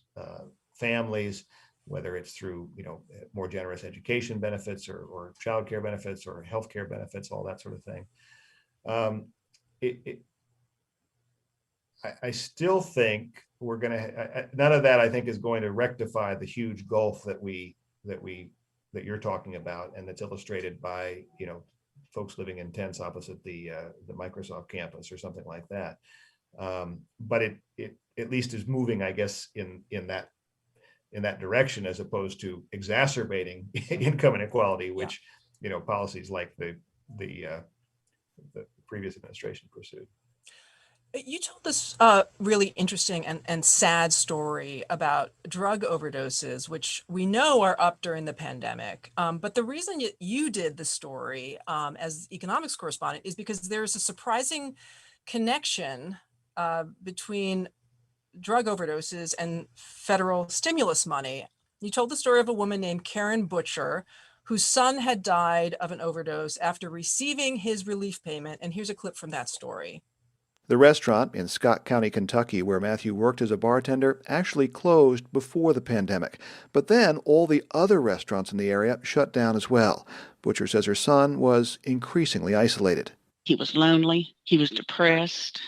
families, whether it's through more generous education benefits or childcare benefits or healthcare benefits, all that sort of thing. I still think we're going to, none of that I think is going to rectify the huge gulf that you're talking about, and that's illustrated by folks living in tents opposite the Microsoft campus or something like that. But it at least is moving, I guess, in that direction, as opposed to exacerbating income inequality, which policies like the previous administration pursued. You told this really interesting and sad story about drug overdoses, which we know are up during the pandemic. But the reason you did the story as economics correspondent is because there's a surprising connection between drug overdoses and federal stimulus money. You told the story of a woman named Karen Butcher, whose son had died of an overdose after receiving his relief payment. And here's a clip from that story. The restaurant in Scott County, Kentucky, where Matthew worked as a bartender, actually closed before the pandemic. But then all the other restaurants in the area shut down as well. Butcher says her son was increasingly isolated. He was lonely. He was depressed.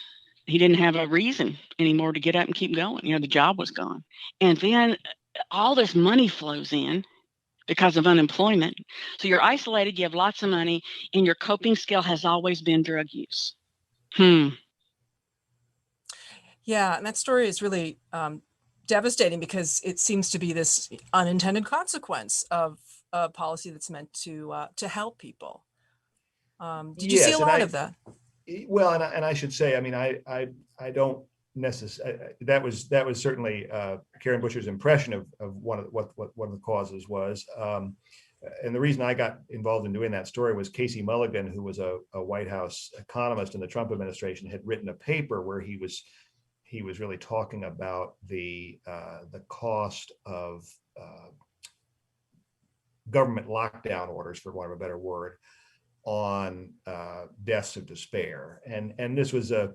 He didn't have a reason anymore to get up and keep going. The job was gone. And then all this money flows in because of unemployment. So you're isolated, you have lots of money, and your coping skill has always been drug use. Yeah, and that story is really devastating because it seems to be this unintended consequence of a policy that's meant to help people. Did you see a lot of that? Well, and I should say, I mean, I don't necessarily. That was certainly Karen Butcher's impression of one of the causes was. And the reason I got involved in doing that story was Casey Mulligan, who was a White House economist in the Trump administration, had written a paper where he was really talking about the cost of government lockdown orders, for want of a better word, on deaths of despair, and this was a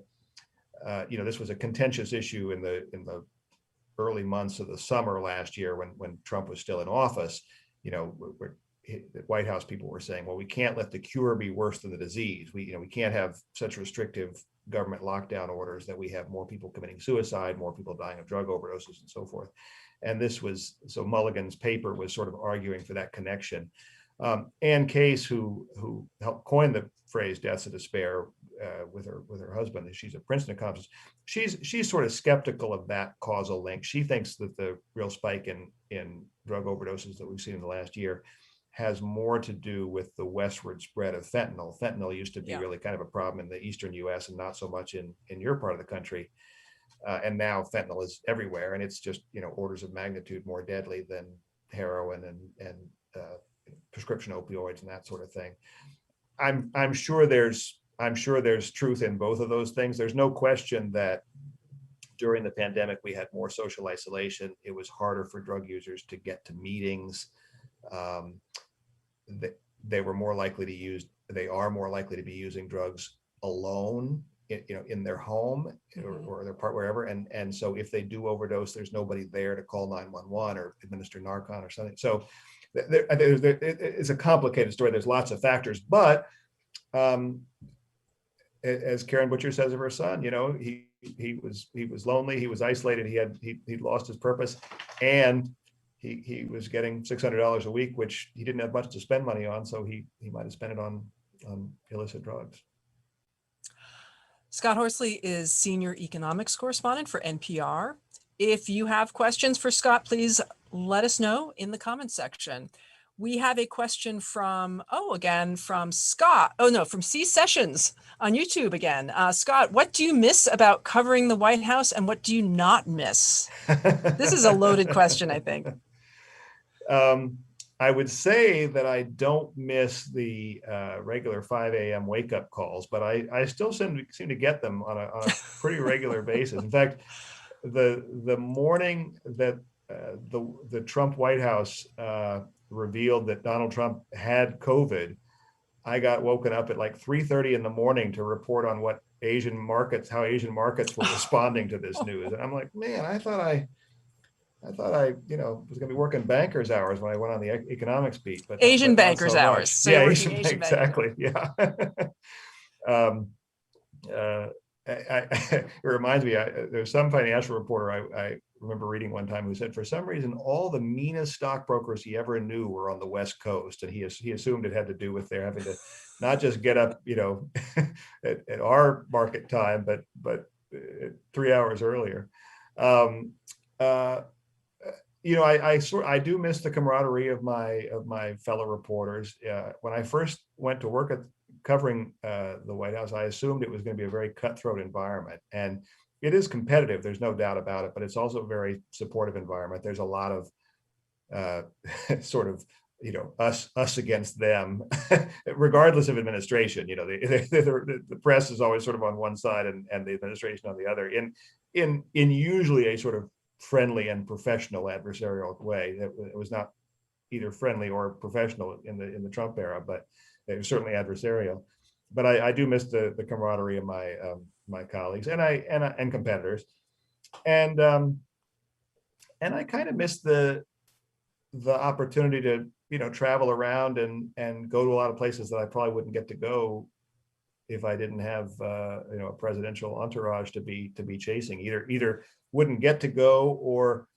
contentious issue in the early months of the summer last year when Trump was still in office. The White House people were saying, well, we can't let the cure be worse than the disease. We can't have such restrictive government lockdown orders that we have more people committing suicide, more people dying of drug overdoses, and so forth. And so Mulligan's paper was sort of arguing for that connection. Ann Case, who helped coin the phrase "deaths of despair" with her husband, she's a Princeton economist. She's sort of skeptical of that causal link. She thinks that the real spike in drug overdoses that we've seen in the last year has more to do with the westward spread of fentanyl. Fentanyl used to be really kind of a problem in the eastern U.S. and not so much in your part of the country. And now fentanyl is everywhere, and it's just orders of magnitude more deadly than heroin and prescription opioids and that sort of thing. I'm sure there's truth in both of those things. There's no question that during the pandemic we had more social isolation. It was harder for drug users to get to meetings. They are more likely to be using drugs alone, in their home or their part wherever. And so if they do overdose, there's nobody there to call 911 or administer Narcan or something. So it's a complicated story. There's lots of factors, but as Karen Butcher says of her son, he was lonely, he was isolated, he lost his purpose, and he was getting $600 a week, which he didn't have much to spend money on, so he might have spent it on illicit drugs. Scott Horsley is senior economics correspondent for NPR. If you have questions for Scott, please let us know in the comments section. We have a question from Scott. From C Sessions on YouTube again. Scott, what do you miss about covering the White House and what do you not miss? This is a loaded question, I think. I would say that I don't miss the regular 5 a.m. wake up calls, but I still seem to get them on a pretty regular basis. In fact, the morning that the Trump White House revealed that Donald Trump had COVID, I got woken up at like 3:30 in the morning to report on how Asian markets were responding to this news. And I'm like, man, I thought I was going to be working banker's hours when I went on the economics beat, but Asian not banker's so much. hours. So yeah, Asian exactly. Yeah. It reminds me, there's some financial reporter I remember reading one time who said for some reason all the meanest stockbrokers he ever knew were on the West Coast, and he assumed it had to do with their having to not just get up, at our market time, but 3 hours earlier. I do miss the camaraderie of my fellow reporters. When I first went to work covering the White House, I assumed it was going to be a very cutthroat environment, and it is competitive. There's no doubt about it, but it's also a very supportive environment. There's a lot of sort of us against them, regardless of administration. The press is always sort of on one side and the administration on the other. In usually a sort of friendly and professional adversarial way. It was not either friendly or professional in the Trump era, but it was certainly adversarial. But I do miss the camaraderie of my colleagues and competitors, and I kind of miss the opportunity to travel around and go to a lot of places that I probably wouldn't get to go if I didn't have a presidential entourage to be chasing. Either wouldn't get to go or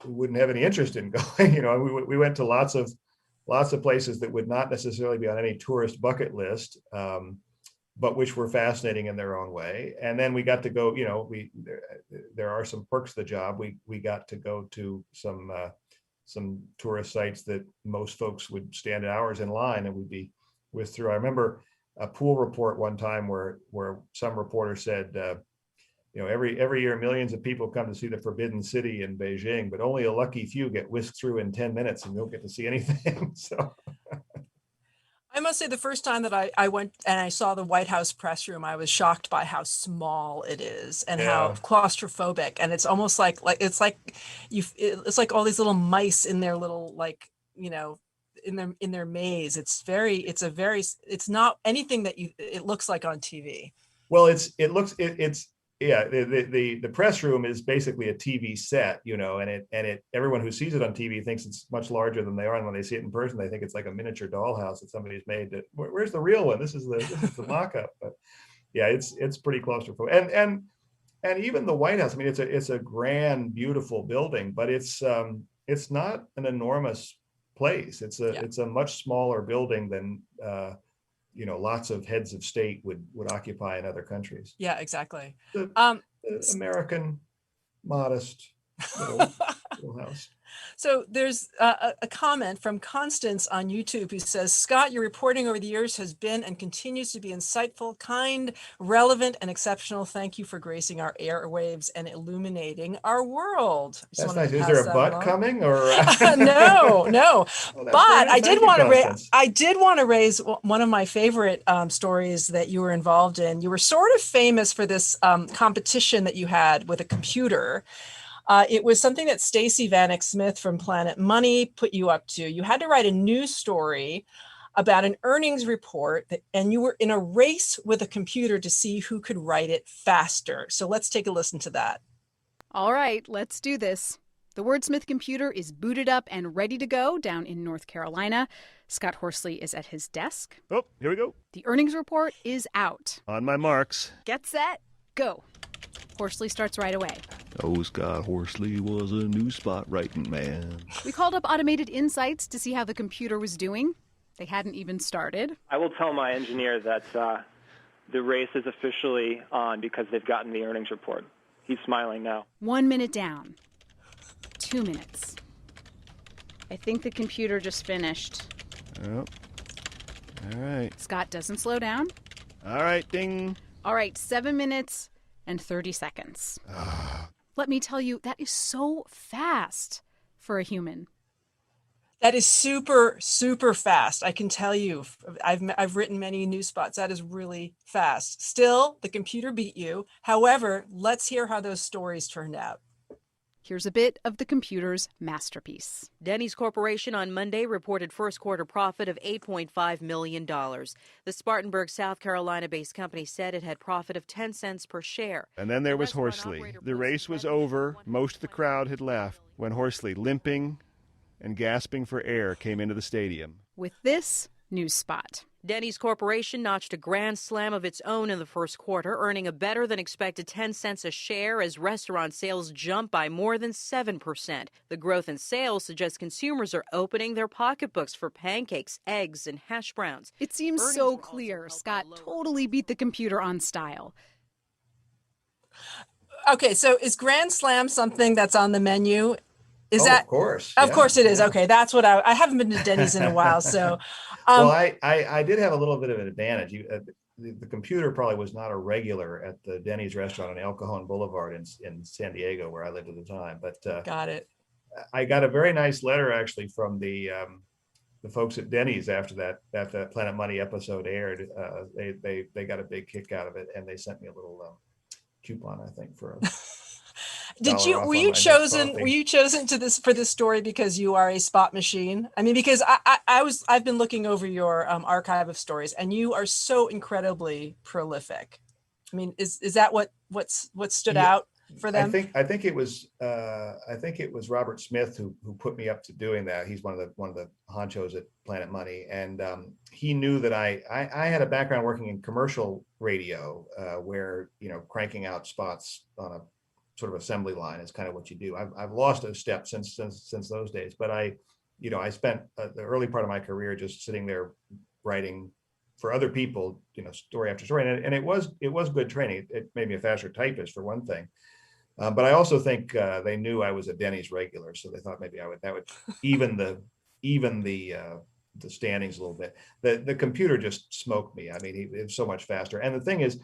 wouldn't have any interest in going. We went to lots of places that would not necessarily be on any tourist bucket list, but which were fascinating in their own way. And then we got to go. There are some perks of the job. We got to go to some tourist sites that most folks would stand hours in line and we'd be whisked through. I remember a pool report one time where some reporter said, every year millions of people come to see the Forbidden City in Beijing, but only a lucky few get whisked through in 10 minutes and don't get to see anything. So I must say the first time that I went and I saw the White House press room, I was shocked by how small it is and how claustrophobic. And it's almost like it's like all these little mice in their little, in their maze. It's not anything that it looks like on TV. Well, the press room is basically a TV set, and everyone who sees it on TV thinks it's much larger than they are, and when they see it in person, they think it's like a miniature dollhouse that somebody's made. Where's the real one? This is the mock-up. But yeah, it's pretty claustrophobic. And even the White House. I mean, it's a grand, beautiful building, but it's not an enormous place. It's a much smaller building than lots of heads of state would occupy in other countries. Yeah, exactly. The American modest little house. So there's a comment from Constance on YouTube who says, Scott, your reporting over the years has been and continues to be insightful, kind, relevant, and exceptional. Thank you for gracing our airwaves and illuminating our world. That's nice. Is there a butt coming or? No. Well, but I did want to raise one of my favorite stories that you were involved in. You were sort of famous for this competition that you had with a computer. It was something that Stacey Vanek Smith from Planet Money put you up to. You had to write a news story about an earnings report and you were in a race with a computer to see who could write it faster. So let's take a listen to that. All right, let's do this. The Wordsmith computer is booted up and ready to go down in North Carolina. Scott Horsley is at his desk. Oh, here we go. The earnings report is out. On my marks. Get set, go. Horsley starts right away. Oh, Scott Horsley was a news spot writing man. We called up Automated Insights to see how the computer was doing. They hadn't even started. I will tell my engineer that the race is officially on because they've gotten the earnings report. He's smiling now. 1 minute down. 2 minutes. I think the computer just finished. Oh. All right. Scott doesn't slow down. All right, ding. All right, 7 minutes and 30 seconds. Let me tell you, that is so fast for a human. That is super, super fast. I can tell you, I've written many news spots. That is really fast. Still, the computer beat you. However, let's hear how those stories turned out. Here's a bit of the computer's masterpiece. Denny's Corporation on Monday reported first quarter profit of $8.5 million. The Spartanburg, South Carolina-based company said it had profit of 10 cents per share. And then there was Horsley. The race was over. Most of the crowd had left when Horsley, limping and gasping for air, came into the stadium. With this news spot. Denny's Corporation notched a grand slam of its own in the first quarter, earning a better than expected 10 cents a share as restaurant sales jumped by more than 7%. The growth in sales suggests consumers are opening their pocketbooks for pancakes, eggs, and hash browns. It seems so clear Scott totally beat the computer on style. Okay, so is Grand Slam something that's on the menu? Is that? Of course. Of yeah, course it is. yeah. Okay, that's what I haven't been to Denny's in a while, so. Well, I did have a little bit of an advantage. The computer probably was not a regular at the Denny's restaurant on El Cajon Boulevard in San Diego, where I lived at the time. But got it. I got a very nice letter actually from the folks at Denny's after that Planet Money episode aired. They got a big kick out of it, and they sent me a little coupon, I think, for a were you chosen for this story because you are a spot machine? I mean, because I've been looking over your archive of stories, and you are so incredibly prolific. I mean, is that what stood out for them? I think it was Robert Smith who put me up to doing that. He's one of the honchos at Planet Money, and he knew that I had a background working in commercial radio, where cranking out spots on a sort of assembly line is kind of what you do. I've lost a step since those days, but I spent the early part of my career just sitting there writing for other people, story after story, and it was good training. It made me a faster typist for one thing, but I also think they knew I was a Denny's regular, so they thought maybe that would even the standings a little bit. The computer just smoked me. I mean, it's so much faster. And the thing is,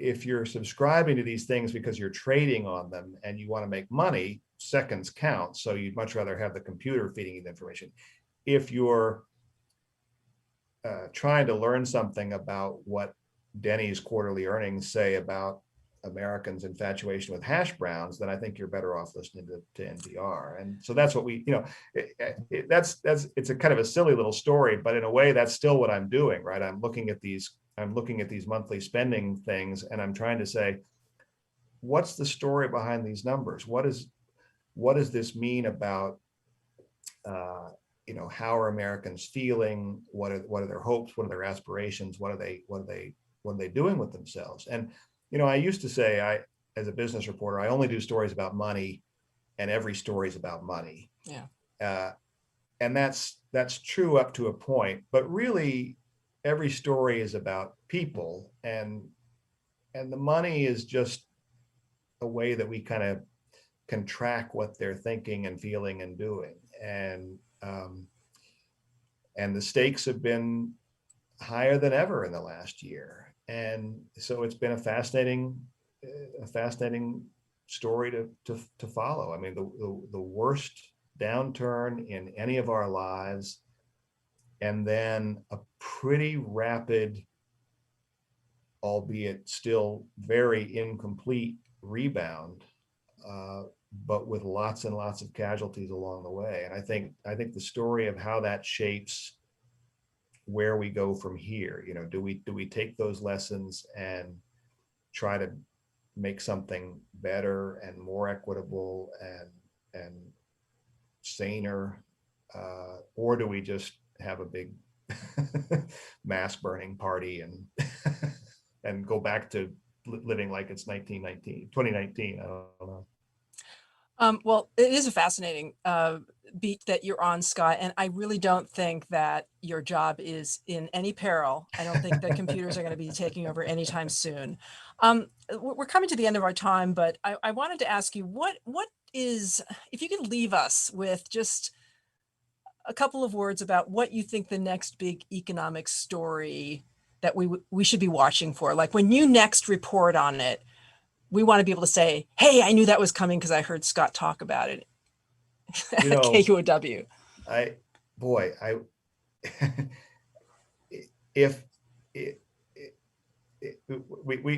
if you're subscribing to these things because you're trading on them and you want to make money, seconds count. So you'd much rather have the computer feeding you the information. If you're trying to learn something about what Denny's quarterly earnings say about Americans' infatuation with hash browns, then I think you're better off listening to NPR. And so that's what it's a kind of a silly little story, but in a way that's still what I'm doing, right? I'm looking at these monthly spending things, and I'm trying to say, what's the story behind these numbers? What does this mean about how are Americans feeling? What are their hopes? What are their aspirations? What are they doing with themselves? And I used to say, as a business reporter, I only do stories about money, and every story is about money. Yeah. And that's true up to a point, but really, every story is about people, and the money is just a way that we kind of can track what they're thinking and feeling and doing. And the stakes have been higher than ever in the last year. And so it's been a fascinating story to follow. I mean, the worst downturn in any of our lives, and then a pretty rapid, albeit still very incomplete, rebound, but with lots and lots of casualties along the way. And I think the story of how that shapes where we go from here, do we take those lessons and try to make something better and more equitable and saner, or do we just have a big mass burning party and go back to living like it's 2019? I don't know. Well, it is a fascinating beat that you're on, Scott, and I really don't think that your job is in any peril. I don't think that computers are going to be taking over anytime soon. We're coming to the end of our time, but I wanted to ask you, what is, if you could leave us with just a couple of words about what you think the next big economic story that we should be watching for, like when you next report on it, we want to be able to say, hey, I knew that was coming because I heard Scott talk about it. at KUOW? If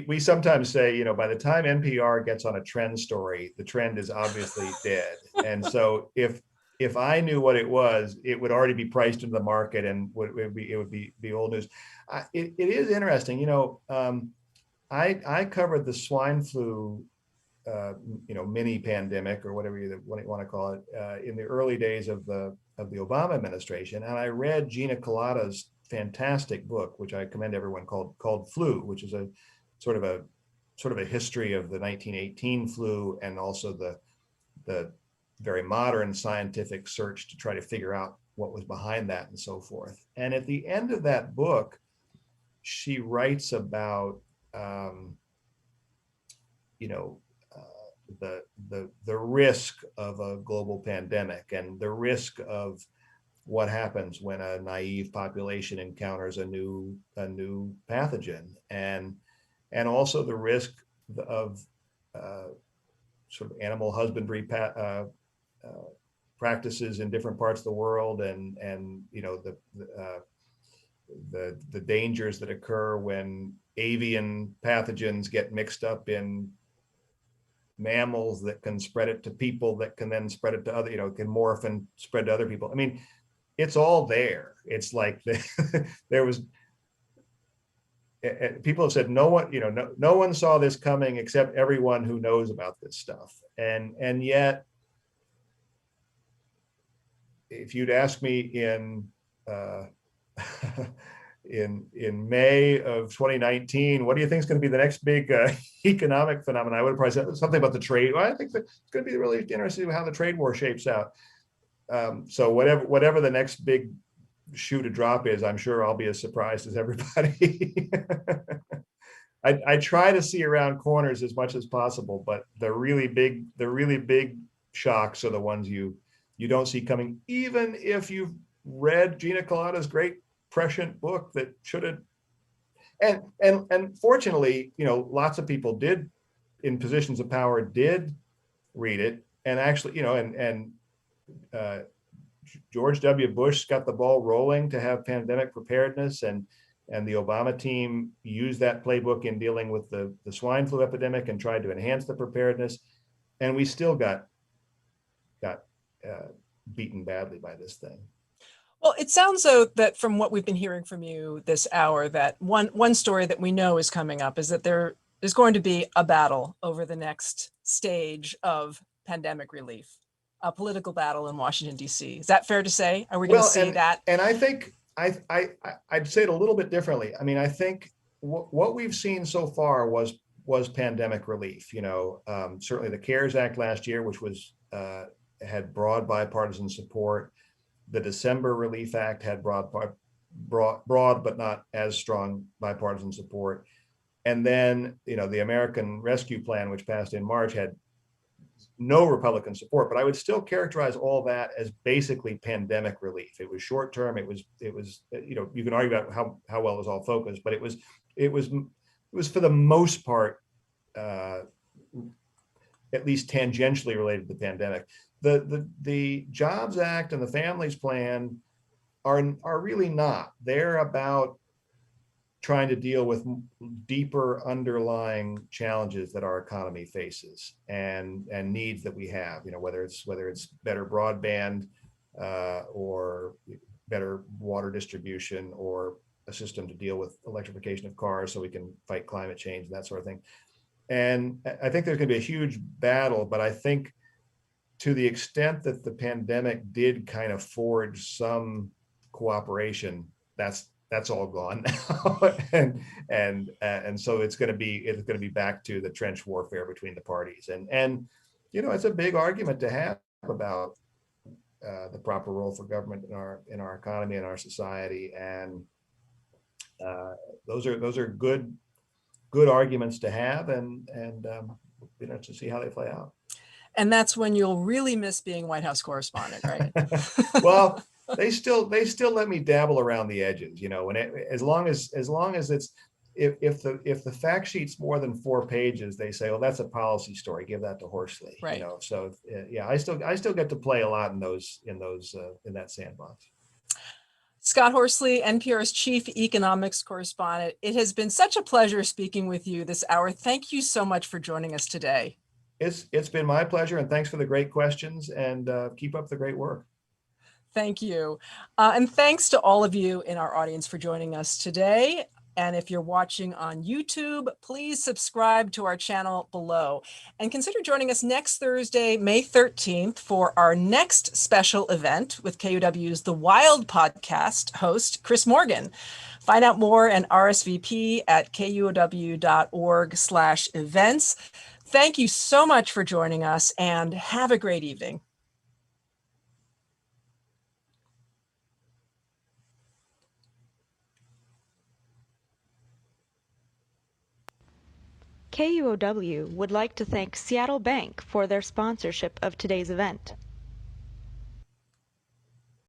we sometimes say, by the time NPR gets on a trend story, the trend is obviously dead. And so if I knew what it was, it would already be priced into the market and it would be old news. It is interesting. I covered the swine flu, mini pandemic or whatever you want to call it, in the early days of the Obama administration, and I read Gina Colada's fantastic book, which I commend everyone, called Flu, which is a sort of a history of the 1918 flu and also the very modern scientific search to try to figure out what was behind that and so forth. And at the end of that book, she writes about the risk of a global pandemic and the risk of what happens when a naive population encounters a new pathogen, and also the risk of sort of animal husbandry practices in different parts of the world, and the dangers that occur when avian pathogens get mixed up in mammals that can spread it to people that can then spread it to other, can morph and spread to other people. I mean, it's all there. It's like there was, people have said no one saw this coming except everyone who knows about this stuff. And yet, if you'd ask me in May of 2019, what do you think is going to be the next big economic phenomenon? I would have probably said something about the trade. Well, I think that it's going to be really interesting how the trade war shapes out. So whatever the next big shoe to drop is, I'm sure I'll be as surprised as everybody. I try to see around corners as much as possible, but the really big shocks are the ones you don't see coming, even if you've read Gina Colada's great prescient book that should have, and fortunately, lots of people in positions of power did read it, and actually, George W. Bush got the ball rolling to have pandemic preparedness, and the Obama team used that playbook in dealing with the swine flu epidemic and tried to enhance the preparedness, and we still got beaten badly by this thing. Well, it sounds though that from what we've been hearing from you this hour, that one story that we know is coming up is that there is going to be a battle over the next stage of pandemic relief, a political battle in Washington, D.C. Is that fair to say? Are we going to see that? And I think I'd say it a little bit differently. I mean, I think what we've seen so far was pandemic relief. Certainly the CARES Act last year, which had broad bipartisan support. The December Relief Act had broad but not as strong bipartisan support. And then, the American Rescue Plan, which passed in March, had no Republican support, but I would still characterize all that as basically pandemic relief. It was short term. It was, you can argue about how well it was all focused, but it was for the most part, at least tangentially related to the pandemic. The Jobs Act and the Families Plan are really not. They're about trying to deal with deeper underlying challenges that our economy faces and needs that we have. Whether it's better broadband or better water distribution or a system to deal with electrification of cars so we can fight climate change and that sort of thing. And I think there's going to be a huge battle, but I think to the extent that the pandemic did kind of forge some cooperation, that's all gone now, and so it's going to be back to the trench warfare between the parties, and it's a big argument to have about the proper role for government in our economy and our society, and those are good arguments to have, and to see how they play out. And that's when you'll really miss being White House correspondent, right? Well, they still let me dabble around the edges, as long as if the fact sheet's more than 4 pages, they say, well, that's a policy story. Give that to Horsley. Right. You know, so yeah, I still get to play a lot in that sandbox. Scott Horsley, NPR's chief economics correspondent. It has been such a pleasure speaking with you this hour. Thank you so much for joining us today. It's been my pleasure, and thanks for the great questions, and keep up the great work. Thank you. And thanks to all of you in our audience for joining us today. And if you're watching on YouTube, please subscribe to our channel below. And consider joining us next Thursday, May 13th, for our next special event with KUOW's The Wild podcast host, Chris Morgan. Find out more and RSVP at kuow.org/events. Thank you so much for joining us, and have a great evening. KUOW would like to thank Seattle Bank for their sponsorship of today's event.